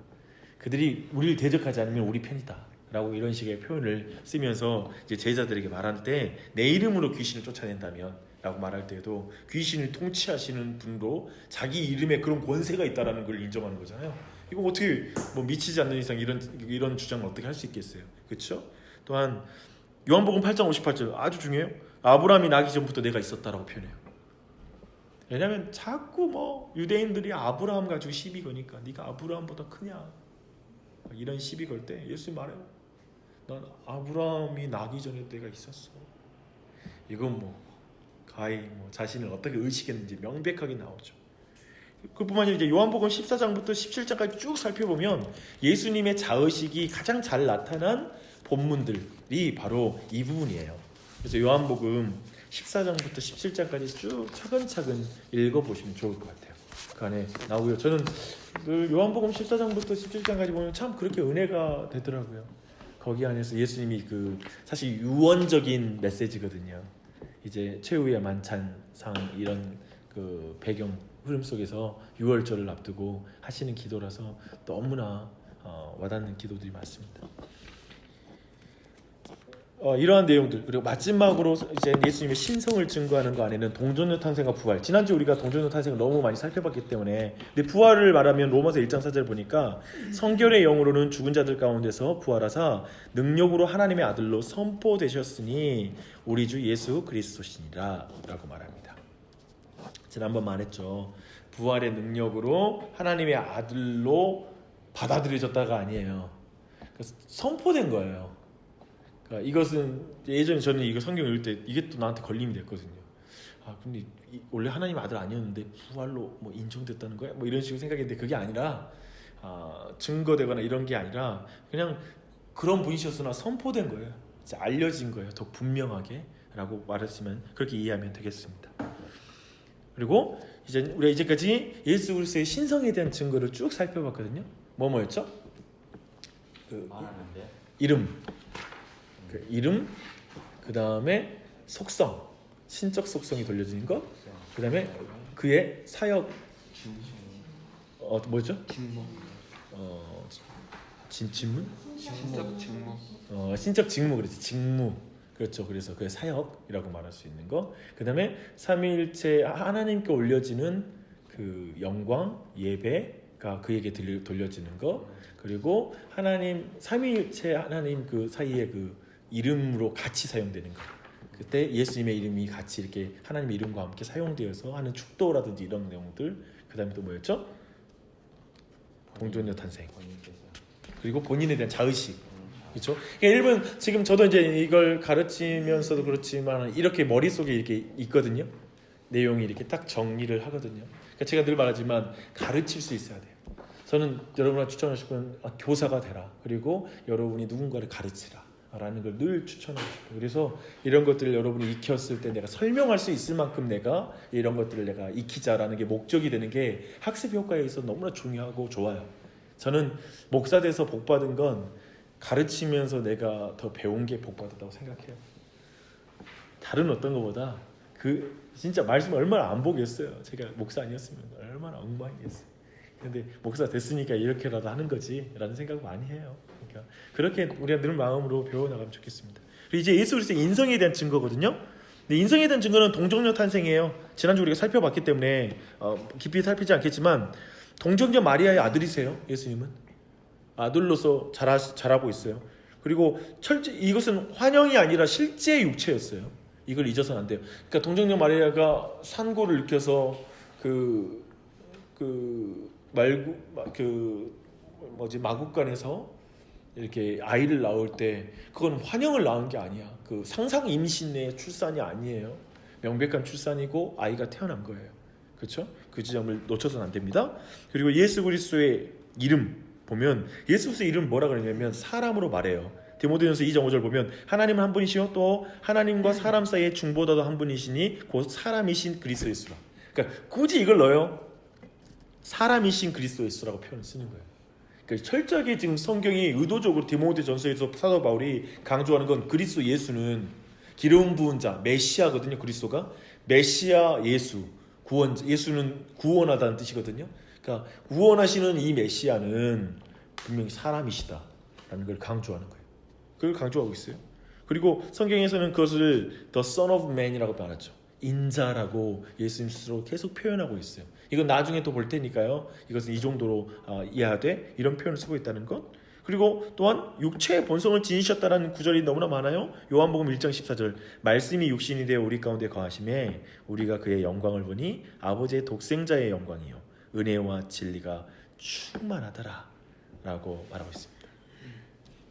그들이 우리를 대적하지 않으면 우리 편이다 라고 이런 식의 표현을 쓰면서 이제 제자들에게 말할 때 내 이름으로 귀신을 쫓아낸다면 라고 말할 때도 귀신을 통치하시는 분으로 자기 이름에 그런 권세가 있다라는 걸 인정하는 거잖아요. 이거 어떻게 뭐 미치지 않는 이상 이런 주장을 어떻게 할 수 있겠어요? 그렇죠? 또한 요한복음 8장 58절 아주 중요해요. 아브라함이 나기 전부터 내가 있었다라고 표현해요. 왜냐하면 자꾸 뭐 유대인들이 아브라함 가지고 시비 거니까 네가 아브라함보다 크냐 이런 시비 걸 때 예수님 말해요. 난 아브라함이 나기 전에 내가 있었어. 이건 뭐 가히 뭐 자신을 어떻게 의식했는지 명백하게 나오죠. 그뿐만 아니라 이제 요한복음 14장부터 17장까지 쭉 살펴보면 예수님의 자의식이 가장 잘 나타난 본문들이 바로 이 부분이에요. 그래서 요한복음 14장부터 17장까지 쭉 차근차근 읽어보시면 좋을 것 같아요. 그 안에 나오고요. 저는 그 요한복음 14장부터 17장까지 보면 참 그렇게 은혜가 되더라고요. 거기 안에서 예수님이 그 사실 유언적인 메시지거든요. 이제 최후의 만찬상 이런 그 배경 흐름 속에서 유월절을 앞두고 하시는 기도라서 너무나 와닿는 기도들이 많습니다. 이러한 내용들 그리고 마지막으로 이제 예수님의 신성을 증거하는 거 안에는 동정녀 탄생과 부활. 지난주 우리가 동정녀 탄생을 너무 많이 살펴봤기 때문에 근데 부활을 말하면 로마서 1장 4절 보니까 성결의 영으로는 죽은 자들 가운데서 부활하사 능력으로 하나님의 아들로 선포되셨으니 우리 주 예수 그리스도시니라 라고 말합니다. 지난번 말했죠. 부활의 능력으로 하나님의 아들로 받아들여졌다가 아니에요. 그래서 선포된 거예요. 그러니까 이것은 예전에 저는 이거 성경 읽을 때 이게 또 나한테 걸림이 됐거든요. 근데 원래 하나님 아들 아니었는데 부활로 뭐 인정됐다는 거야? 뭐 이런 식으로 생각했는데 그게 아니라 증거되거나 이런 게 아니라 그냥 그런 분이셨으나 선포된 거예요. 이제 알려진 거예요. 더 분명하게라고 말했으면 그렇게 이해하면 되겠습니다. 그리고 이제 우리가 이제까지 예수 그리스도의 신성에 대한 증거를 쭉 살펴봤거든요. 뭐였죠? 말하는데 이름. 그 이름, 그 다음에 속성, 신적 속성이 돌려진 것, 그 다음에 그의 사역, 뭐죠? 직무, 진문? 신적 직무, 신적 직무 그렇지, 직무 그렇죠. 그래서 그의 사역이라고 말할 수 있는 거, 그 다음에 삼위일체 하나님께 올려지는 그 영광, 예배가 그에게 돌려지는 거, 그리고 하나님 삼위일체 하나님 그 사이에 그 이름으로 같이 사용되는 거. 그때 예수님의 이름이 같이 이렇게 하나님의 이름과 함께 사용되어서 하는 축도라든지 이런 내용들. 그 다음에 또 뭐였죠? 동정녀 탄생. 그리고 본인에 대한 자의식. 그렇죠? 그러니까 일본 지금 저도 이제 이걸 가르치면서도 그렇지만 이렇게 머릿속에 이렇게 있거든요. 내용이 이렇게 딱 정리를 하거든요. 그러니까 제가 늘 말하지만 가르칠 수 있어야 돼요. 저는 여러분한테 추천하실 건 교사가 되라. 그리고 여러분이 누군가를 가르치라. 라는 걸 늘 추천하고 싶어요. 그래서 이런 것들을 여러분이 익혔을 때 내가 설명할 수 있을 만큼 내가 이런 것들을 내가 익히자라는 게 목적이 되는 게 학습 효과에 있어서 너무나 중요하고 좋아요. 저는 목사 돼서 복 받은 건 가르치면서 내가 더 배운 게 복 받았다고 생각해요. 다른 어떤 것보다 그 진짜 말씀 얼마나 안 보겠어요. 제가 목사 아니었으면 얼마나 엉망이겠어요. 근데 목사 됐으니까 이렇게라도 하는 거지 라는 생각 많이 해요. 그러니까 그렇게 우리가 늘 마음으로 배워나가면 좋겠습니다. 그리고 이제 예수 그리스도의 인성에 대한 증거거든요. 근데 인성에 대한 증거는 동정녀 탄생이에요. 지난주 우리가 살펴봤기 때문에 깊이 살피지 않겠지만 동정녀 마리아의 아들이세요. 예수님은 아들로서 자라고 있어요. 그리고 이것은 환영이 아니라 실제 육체였어요. 이걸 잊어서는 안 돼요. 그러니까 동정녀 마리아가 산고를 일으켜서 마국간에서 이렇게 아이를 낳을 때 그건 환영을 낳은 게 아니야. 그 상상 임신의 출산이 아니에요. 명백한 출산이고 아이가 태어난 거예요. 그렇죠? 그 지점을 놓쳐서는 안 됩니다. 그리고 예수 그리스도의 이름 보면 예수 그리스도의 이름 뭐라 그러냐면 사람으로 말해요. 디모데전서 2장 5절 보면 하나님은 한 분이시요 또 하나님과 사람 사이의 중보자도 한 분이시니 곧 사람이신 그리스도 예수라. 그러니까 굳이 이걸 넣어요. 사람이신 그리스도 예수라고 표현을 쓰는 거예요. 그러니까 철저하게 지금 성경이 의도적으로 디모데전서에서 사도 바울이 강조하는 건 그리스도 예수는 기름 부은 자 메시아거든요. 그리스도가 메시아 예수 구원, 예수는 구원하다는 뜻이거든요. 그러니까 구원하시는 이 메시아는 분명히 사람이시다라는 걸 강조하는 거예요. 그걸 강조하고 있어요. 그리고 성경에서는 그것을 The Son of Man이라고 말하죠. 인자라고 예수님 스스로 계속 표현하고 있어요. 이건 나중에 또 볼 테니까요. 이것은 이 정도로 이해하되 이런 표현을 쓰고 있다는 것. 그리고 또한 육체의 본성을 지니셨다라는 구절이 너무나 많아요. 요한복음 1장 14절 말씀이 육신이 되어 우리 가운데 거하심에 우리가 그의 영광을 보니 아버지의 독생자의 영광이요 은혜와 진리가 충만하더라 라고 말하고 있습니다.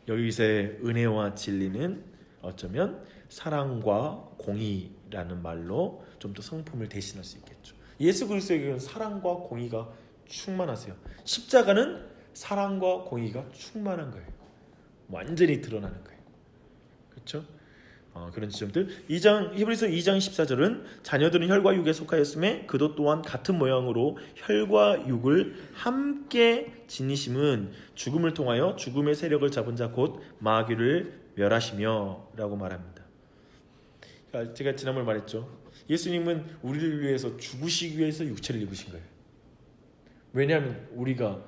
여기서의 은혜와 진리는 어쩌면 사랑과 공의라는 말로 좀 더 성품을 대신할 수 있겠죠. 예수 그리스도에게는 사랑과 공의가 충만하세요. 십자가는 사랑과 공의가 충만한 거예요. 완전히 드러나는 거예요. 그렇죠? 그런 지점들. 히브리서 2장 14절은 자녀들은 혈과 육에 속하였음에 그도 또한 같은 모양으로 혈과 육을 함께 지니심은 죽음을 통하여 죽음의 세력을 잡은 자 곧 마귀를 멸하시며 라고 말합니다. 그러니까 제가 지난번에 말했죠. 예수님은 우리를 위해서 죽으시기 위해서 육체를 입으신 거예요. 왜냐하면 우리가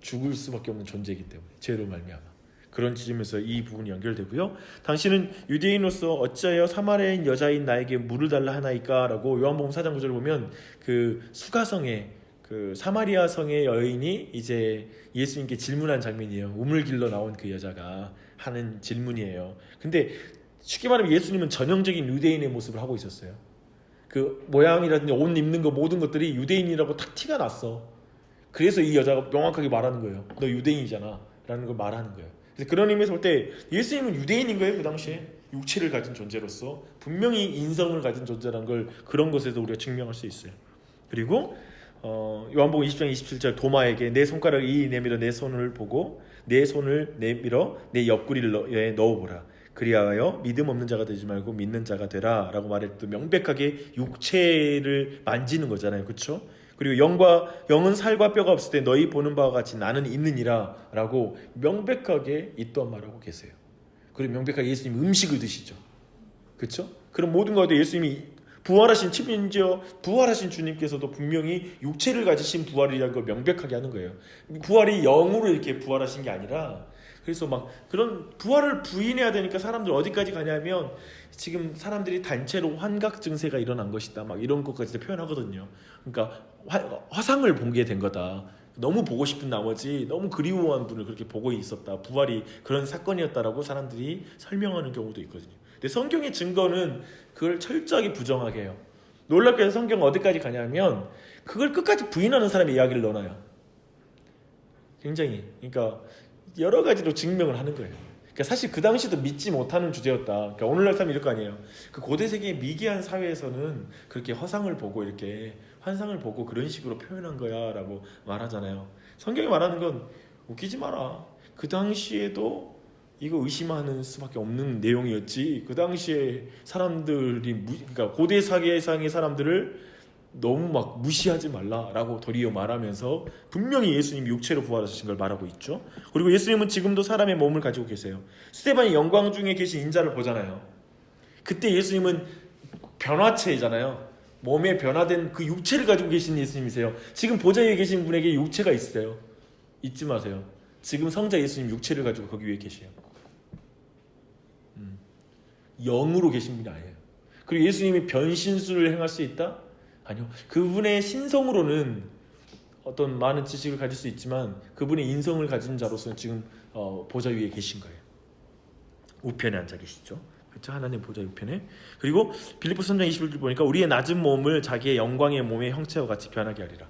죽을 수밖에 없는 존재이기 때문에 죄로 말미암아. 그런 지점에서 이 부분이 연결되고요. 당신은 유대인으로서 어찌하여 사마리아인 여자인 나에게 물을 달라 하나이까? 라고 요한복음 4장 9절을 보면 그 수가성의 그 사마리아 성의 여인이 이제 예수님께 질문한 장면이에요. 우물 길러 나온 그 여자가 하는 질문이에요. 근데 쉽게 말하면 예수님은 전형적인 유대인의 모습을 하고 있었어요. 그 모양이라든지 옷 입는 거 모든 것들이 유대인이라고 탁 티가 났어. 그래서 이 여자가 명확하게 말하는 거예요. 너 유대인이잖아 라는 걸 말하는 거예요. 그래서 그런 의미에서 볼 때 예수님은 유대인인 거예요. 그 당시에 육체를 가진 존재로서 분명히 인성을 가진 존재라는 걸 그런 것에서 우리가 증명할 수 있어요. 그리고 요한복음 20장 27절 도마에게 내 손가락을 이 내밀어 내 손을 보고 내 손을 내밀어 내 옆구리를 넣어보라. 그리하여 믿음 없는 자가 되지 말고 믿는 자가 되라 라고 말했도 명백하게 육체를 만지는 거잖아요. 그렇죠? 그리고 영은 살과 뼈가 없을 때 너희 보는 바와 같이 나는 있느니라 라고 명백하게 이 또한 말하고 계세요. 그리고 명백하게 예수님 음식을 드시죠. 그렇죠? 그럼 모든 것도 예수님이 부활하신 심지어 부활하신 주님께서도 분명히 육체를 가지신 부활이라는 걸 명백하게 하는 거예요. 부활이 영으로 이렇게 부활하신 게 아니라 그래서 막 그런 부활을 부인해야 되니까 사람들 어디까지 가냐면 지금 사람들이 단체로 환각 증세가 일어난 것이다 막 이런 것까지 표현하거든요. 그러니까 화상을 보게 된 거다. 너무 보고 싶은 나머지 너무 그리워한 분을 그렇게 보고 있었다. 부활이 그런 사건이었다라고 사람들이 설명하는 경우도 있거든요. 근데 성경의 증거는 그걸 철저하게 부정하게 해요. 놀랍게도 성경은 어디까지 가냐면 그걸 끝까지 부인하는 사람의 이야기를 넣어놔요. 굉장히 그러니까 여러 가지로 증명을 하는 거예요. 그러니까 사실 그 당시도 믿지 못하는 주제였다. 그러니까 오늘날 사람이 이럴 거 아니에요. 그 고대 세계의 미개한 사회에서는 그렇게 화상을 보고 이렇게 환상을 보고 그런 식으로 표현한 거야 라고 말하잖아요. 성경이 말하는 건 웃기지 마라. 그 당시에도 이거 의심하는 수밖에 없는 내용이었지. 그 당시에 사람들이 그러니까 고대 사계상의 사람들을 너무 막 무시하지 말라라고 도리어 말하면서 분명히 예수님이 육체로 부활하신 걸 말하고 있죠. 그리고 예수님은 지금도 사람의 몸을 가지고 계세요. 스데반이 영광 중에 계신 인자를 보잖아요. 그때 예수님은 변화체잖아요. 몸에 변화된 그 육체를 가지고 계신 예수님이세요. 지금 보좌 위에 계신 분에게 육체가 있어요. 잊지 마세요. 지금 성자 예수님 육체를 가지고 거기 위에 계세요. 영으로 계신 분이 아니에요. 그리고 예수님이 변신술을 행할 수 있다? 아니요. 그분의 신성으로는 어떤 많은 지식을 가질 수 있지만 그분의 인성을 가진 자로서는 지금 보좌 위에 계신 거예요. 우편에 앉아 계시죠. 그렇죠? 하나님 보좌 우편에. 그리고 빌립보서 3장 21절 보니까 우리의 낮은 몸을 자기의 영광의 몸의 형체와 같이 변하게 하리라.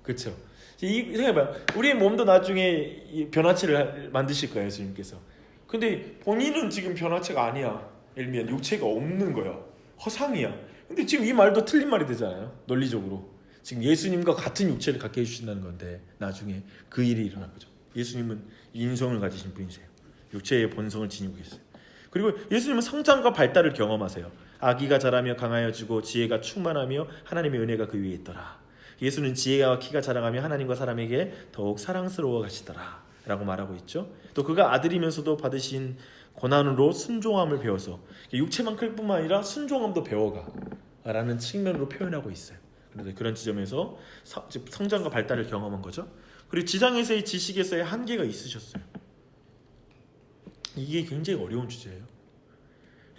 그렇죠? 생각해봐요. 우리의 몸도 나중에 이 변화체를 만드실 거예요, 예수님께서. 근데 본인은 지금 변화체가 아니야. 예를 들면 육체가 없는 거야. 허상이야. 근데 지금 이 말도 틀린 말이 되잖아요. 논리적으로. 지금 예수님과 같은 육체를 갖게 해주신다는 건데 나중에 그 일이 일어날 거죠. 예수님은 인성을 가지신 분이세요. 육체의 본성을 지니고 계세요. 그리고 예수님은 성장과 발달을 경험하세요. 아기가 자라며 강하여지고 지혜가 충만하며 하나님의 은혜가 그 위에 있더라. 예수는 지혜와 키가 자라가며 하나님과 사람에게 더욱 사랑스러워 가시더라 라고 말하고 있죠. 또 그가 아들이면서도 받으신 고난으로 순종함을 배워서 육체만 클 뿐만 아니라 순종함도 배워가 라는 측면으로 표현하고 있어요. 그런데 그런 지점에서 성장과 발달을 경험한 거죠. 그리고 지상에서의 지식에서의 한계가 있으셨어요. 이게 굉장히 어려운 주제예요.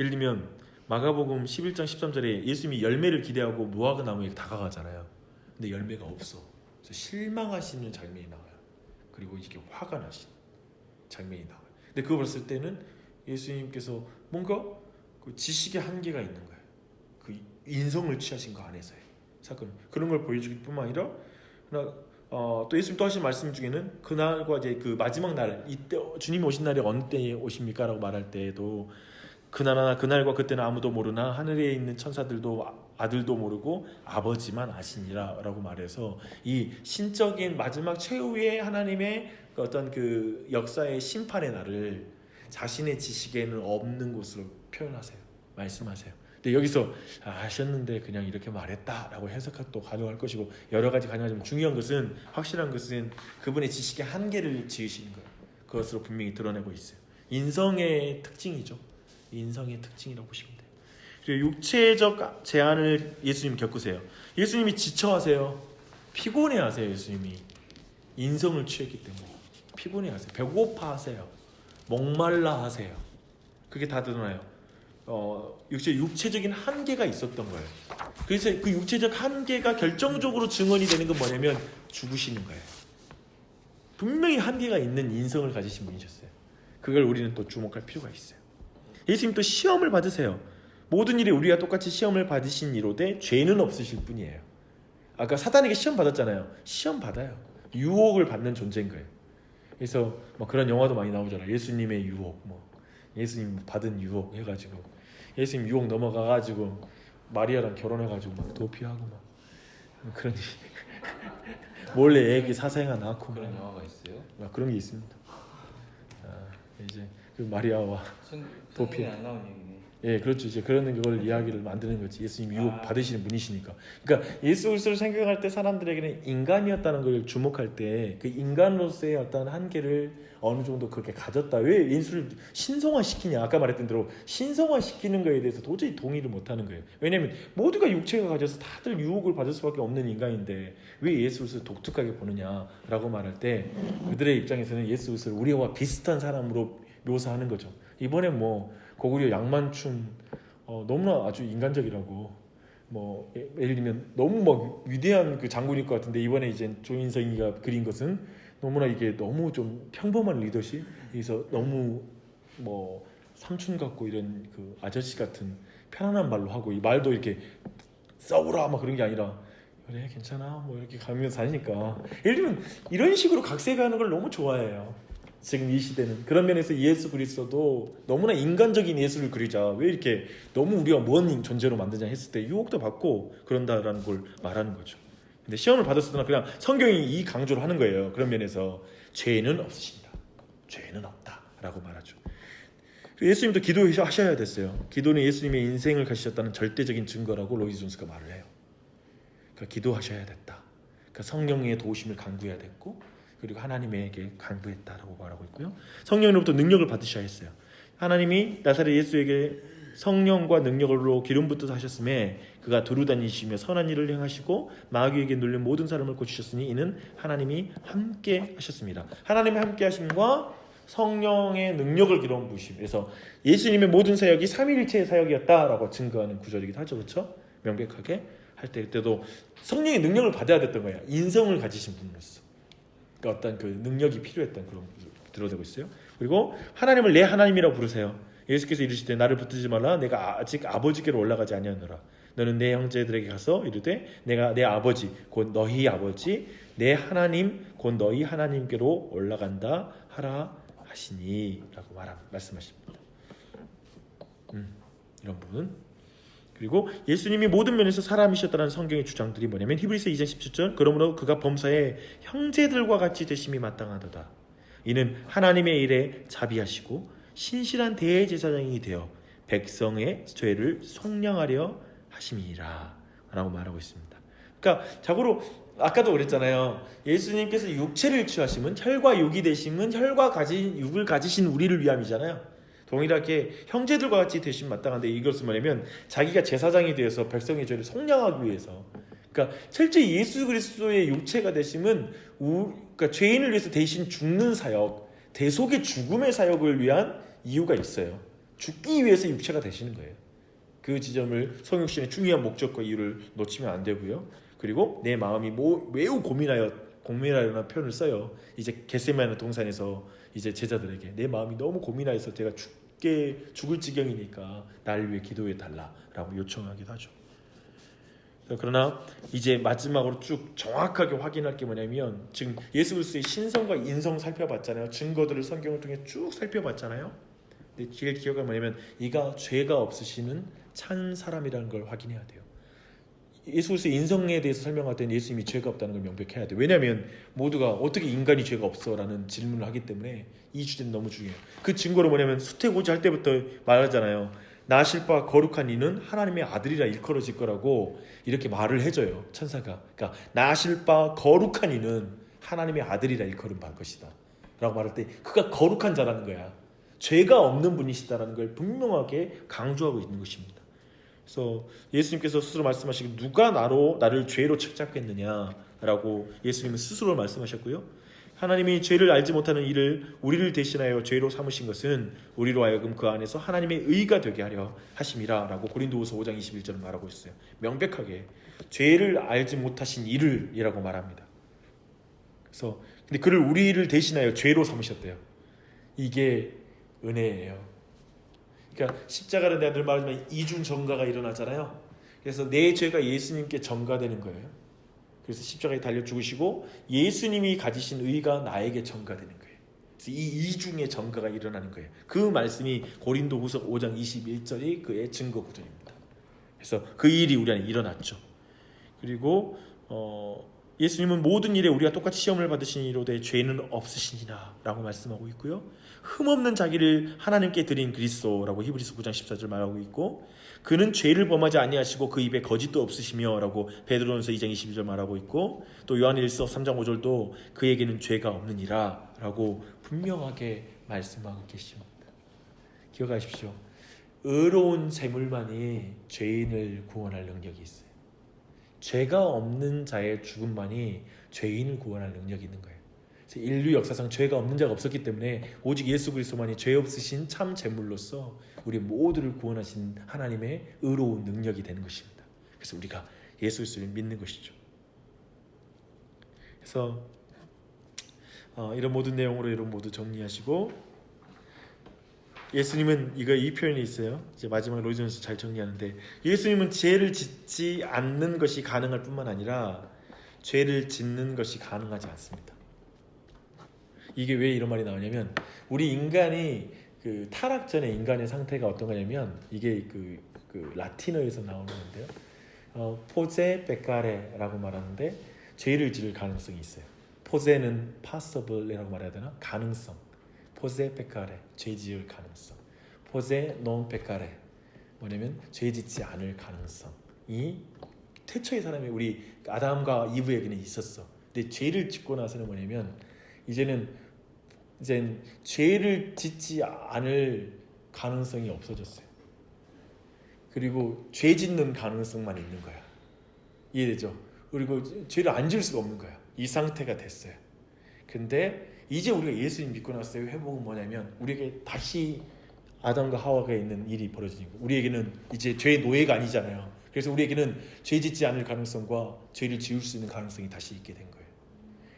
예를 들면 마가복음 11장 13절에 예수님이 열매를 기대하고 무화과 나무에 다가가잖아요. 근데 열매가 없어. 그래서 실망하시는 장면이 나와요. 그리고 이게 화가 나시는 장면이 나와요. 근데 그거 봤을 때는 예수님께서 뭔가 그 지식의 한계가 있는 거예요. 그 인성을 취하신 거 안에서의 사건, 그런 걸 보여주기 뿐만 아니라 또 예수님 또 하신 말씀 중에는 그날과 이제 그 마지막 날, 이때 주님 오신 날이 어느 때에 오십니까? 라고 말할 때에도 그날과 그때는 아무도 모르나 하늘에 있는 천사들도 아들도 모르고 아버지만 아시니라 라고 말해서 이 신적인 마지막 최후의 하나님의 그 어떤 그 역사의 심판의 날을 자신의 지식에는 없는 것으로 표현하세요. 말씀하세요. 근데 여기서 아셨는데 그냥 이렇게 말했다라고 해석도 가능할 것이고 여러 가지 가능하지만 중요한 것은, 확실한 것은 그분의 지식의 한계를 지으시는 거예요. 그것으로 분명히 드러내고 있어요. 인성의 특징이죠. 인성의 특징이라고 보시면 돼요. 그리고 육체적 제한을 예수님 겪으세요. 예수님이 지쳐하세요. 피곤해하세요. 예수님이 인성을 취했기 때문에 피곤해하세요. 배고파하세요. 목말라하세요. 그게 다 드러나요. 육체적인 한계가 있었던 거예요. 그래서 그 육체적 한계가 결정적으로 증언이 되는 건 뭐냐면 죽으시는 거예요. 분명히 한계가 있는 인성을 가지신 분이셨어요. 그걸 우리는 또 주목할 필요가 있어요. 예수님 또 시험을 받으세요. 모든 일에 우리와 똑같이 시험을 받으신 이로되 죄는 없으실 뿐이에요. 아까 사단에게 시험 받았잖아요. 시험 받아요. 유혹을 받는 존재인 거예요. 그래서 뭐 그런 영화도 많이 나오잖아요. 예수님의 유혹, 예수님 받은 유혹 해가지고 예수님 유혹 넘어가가지고 마리아랑 결혼해가지고 막 도피하고 막 그런 몰래 애기 사생아 낳고 그런 영화가 있어요? 그런 게 있습니다. 이제 그 마리아와 도피 안 나온 얘기네. 예, 그렇죠. 이제 그런 걸 이야기를 만드는 거지. 예수님 유혹 받으시는 분이시니까. 그러니까 예수 그리스도를 생각할 때 사람들에게는 인간이었다는 걸 주목할 때 그 인간으로서의 어떤 한계를 어느 정도 그렇게 가졌다. 왜 예수를 신성화시키냐? 아까 말했던 대로 신성화시키는 거에 대해서 도저히 동의를 못하는 거예요. 왜냐하면 모두가 육체가 가져서 다들 유혹을 받을 수밖에 없는 인간인데 왜 예수 그리스도를 독특하게 보느냐라고 말할 때 그들의 입장에서는 예수 그리스도를 우리와 비슷한 사람으로 묘사하는 거죠. 이번에 고구려 양만춘 너무나 아주 인간적이라고 예를 들면 너무 위대한 그 장군일 것 같은데 이번에 이제 조인성이가 그린 것은 너무나 이게 너무 좀 평범한 리더십, 그래서 너무 삼촌 같고 이런 그 아저씨 같은 편안한 말로 하고 이 말도 이렇게 싸우라 막 그런 게 아니라 그래 괜찮아 이렇게 가면서 다니니까 예를 들면 이런 식으로 각색하는 걸 너무 좋아해요. 지금 이 시대는 그런 면에서 예수 그리스도도 너무나 인간적인 예수를 그리자, 왜 이렇게 너무 우리가 먼 존재로 만드냐 했을 때 유혹도 받고 그런다라는 걸 말하는 거죠. 근데 시험을 받았으나 그냥 성경이 이 강조를 하는 거예요. 그런 면에서 죄는 없으신다, 죄는 없다라고 말하죠. 예수님도 기도하셔야 됐어요. 기도는 예수님의 인생을 가지셨다는 절대적인 증거라고 로이즈 존스가 말을 해요. 그러니까 기도하셔야 됐다. 그러니까 성령의 도우심을 간구해야 됐고 그리고 하나님에게 간구했다라고 말하고 있고요. 성령으로부터 능력을 받으셔야 했어요. 하나님이 나사렛 예수에게 성령과 능력으로 기름 붓듯 하셨음에 그가 두루 다니시며 선한 일을 행하시고 마귀에게 눌린 모든 사람을 고치셨으니 이는 하나님이 함께 하셨습니다. 하나님의 함께 하심과 성령의 능력을 기름 부으심. 그래서 예수님의 모든 사역이 삼위일체의 사역이었다라고 증거하는 구절이기도 하죠. 그렇죠? 명백하게 할 때 그때도 성령의 능력을 받아야 됐던 거예요. 인성을 가지신 분으로서. 그러니까 어떤 그 능력이 필요했던 그런 드러내고 있어요. 그리고 하나님을 내 하나님이라고 부르세요. 예수께서 이르시되 나를 붙들지 말라. 내가 아직 아버지께로 올라가지 아니하노라. 너는 내 형제들에게 가서 이르되 내가 내 아버지 곧 너희 아버지 내 하나님 곧 너희 하나님께로 올라간다 하라 하시니라고 말씀하십니다. 이런 부분. 그리고 예수님이 모든 면에서 사람이셨다는 성경의 주장들이 뭐냐면 히브리서 2장 17절 그러므로 그가 범사에 형제들과 같이 되심이 마땅하도다. 이는 하나님의 일에 자비하시고 신실한 대제사장이 되어 백성의 죄를 속량하려 하심이라 라고 말하고 있습니다. 그러니까 자고로 아까도 그랬잖아요. 예수님께서 육체를 취하심은 혈과 육이 되심은 혈과 육을 가지신 우리를 위함이잖아요. 동일하게 형제들과 같이 되심 마땅한데 이것은 뭐냐면 자기가 제사장이 되어서 백성의 죄를 속량하기 위해서. 그러니까 실제 예수 그리스도의 육체가 되심은 그러니까 죄인을 위해서 대신 죽는 사역, 대속의 죽음의 사역을 위한 이유가 있어요. 죽기 위해서 육체가 되시는 거예요. 그 지점을 성육신의 중요한 목적과 이유를 놓치면 안 되고요. 그리고 내 마음이 매우 고민하여라는 표현을 써요. 이제 겟세마네 동산에서 이제 제자들에게 내 마음이 너무 고민하여서 제가 죽을 지경이니까 나를 위해 기도해 달라라고 요청하기도 하죠. 그러나 이제 마지막으로 쭉 정확하게 확인할 게 뭐냐면 지금 예수 그리스도의 신성과 인성 살펴봤잖아요. 증거들을 성경을 통해 쭉 살펴봤잖아요. 근데 제일 기억할 뭐냐면 이가 죄가 없으시는 참 사람이라는 걸 확인해야 돼요. 예수 그리스도의 인성에 대해서 설명할 때는 예수님이 죄가 없다는 걸 명백해야 돼요. 왜냐하면 모두가 어떻게 인간이 죄가 없어라는 질문을 하기 때문에 이 주제는 너무 중요해요. 그 증거로 뭐냐면 수태고지 할 때부터 말하잖아요. 나실 바 거룩한 이는 하나님의 아들이라 일컬어질 거라고 이렇게 말을 해줘요. 천사가. 그러니까 나실 바 거룩한 이는 하나님의 아들이라 일컬음 받을 것이다 라고 말할 때 그가 거룩한 자라는 거야. 죄가 없는 분이시다라는 걸 분명하게 강조하고 있는 것입니다. 그래서 예수님께서 스스로 말씀하시기를 누가 나를 죄로 책잡겠느냐라고 예수님은 스스로 말씀하셨고요. 하나님이 죄를 알지 못하는 이를 우리를 대신하여 죄로 삼으신 것은 우리로 하여금 그 안에서 하나님의 의가 되게 하려 하심이라 라고 고린도후서 5장 21절을 말하고 있어요. 명백하게 죄를 알지 못하신 이를 이라고 말합니다. 그래서 근데 그를 우리를 대신하여 죄로 삼으셨대요. 이게 은혜예요. 그러니까 십자가는 내가 늘 말하지만 이중 전가가 일어나잖아요. 그래서 내 죄가 예수님께 전가되는 거예요. 그래서 십자가에 달려 죽으시고 예수님이 가지신 의가 나에게 전가되는 거예요. 그래서 이 이중의 전가가 일어나는 거예요. 그 말씀이 고린도후서 5장 21절이 그의 증거 구절입니다. 그래서 그 일이 우리 안에 일어났죠. 그리고 예수님은 모든 일에 우리가 똑같이 시험을 받으시니로되 죄는 없으시니라 라고 말씀하고 있고요. 흠없는 자기를 하나님께 드린 그리스도라고 히브리서 9장 14절 말하고 있고 그는 죄를 범하지 아니하시고 그 입에 거짓도 없으시며 라고 베드로전서 2장 22절 말하고 있고 또 요한일서 3장 5절도 그에게는 죄가 없느니라 라고 분명하게 말씀하고 계십니다. 기억하십시오. 의로운 재물만이 죄인을 구원할 능력이 있어요. 죄가 없는 자의 죽음만이 죄인을 구원할 능력이 있는 거예요. 그래서 인류 역사상 죄가 없는 자가 없었기 때문에 오직 예수 그리스도만이 죄 없으신 참 제물로서 우리 모두를 구원하신 하나님의 의로운 능력이 되는 것입니다. 그래서 우리가 예수 그리스도를 믿는 것이죠. 그래서 이런 모든 내용으로 여러분 모두 정리하시고 예수님은 이 표현이 있어요. 이제 마지막 로이존에서 잘 정리하는데 예수님은 죄를 짓지 않는 것이 가능할 뿐만 아니라 죄를 짓는 것이 가능하지 않습니다. 이게 왜 이런 말이 나오냐면 우리 인간이 그 타락 전에 인간의 상태가 어떤 거냐면 이게 그 라틴어에서 나오는 건데요. 포제 베카레라고 말하는데 죄를 지을 가능성이 있어요. 포제는 possible이라고 말해야 되나? 가능성. 포제 베카레 죄 지을 가능성. 포제 논 베카레 뭐냐면 죄 짓지 않을 가능성이 태초의 사람이 우리 아담과 이브에게는 있었어. 근데 죄를 짓고 나서는 뭐냐면 이제 죄를 짓지 않을 가능성이 없어졌어요. 그리고 죄 짓는 가능성만 있는 거야. 이해되죠? 그리고 죄를 안 지을 수가 없는 거야. 이 상태가 됐어요. 근데 이제 우리가 예수님 믿고 났어요. 회복은 뭐냐면 우리에게 다시 아담과 하와가 있는 일이 벌어지고 우리에게는 이제 죄의 노예가 아니잖아요. 그래서 우리에게는 죄 짓지 않을 가능성과 죄를 지을 수 있는 가능성이 다시 있게 된 거예요.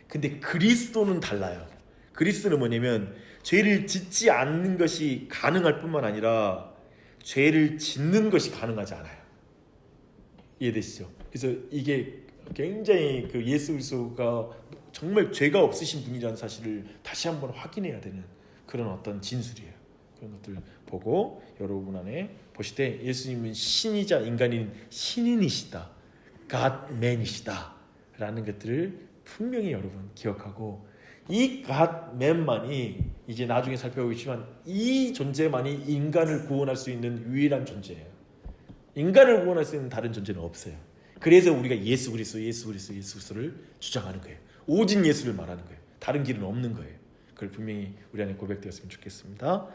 근데 그리스도는 달라요. 그리스도는 뭐냐면 죄를 짓지 않는 것이 가능할 뿐만 아니라 죄를 짓는 것이 가능하지 않아요. 이해되시죠? 그래서 이게 굉장히 그 예수 그리스도가 정말 죄가 없으신 분이라는 사실을 다시 한번 확인해야 되는 그런 어떤 진술이에요. 그런 것들 보고 여러분 안에 보실 때 예수님은 신이자 인간인 신인이시다, God-man이시다 라는 것들을 분명히 여러분 기억하고, 이 God-man만이 이제 나중에 살펴보겠지만 이 존재만이 인간을 구원할 수 있는 유일한 존재예요. 인간을 구원할 수 있는 다른 존재는 없어요. 그래서 우리가 예수 그리스도를 주장하는 거예요. 오직 예수를 말하는 거예요. 다른 길은 없는 거예요. 그걸 분명히 우리 안에 고백되었으면 좋겠습니다.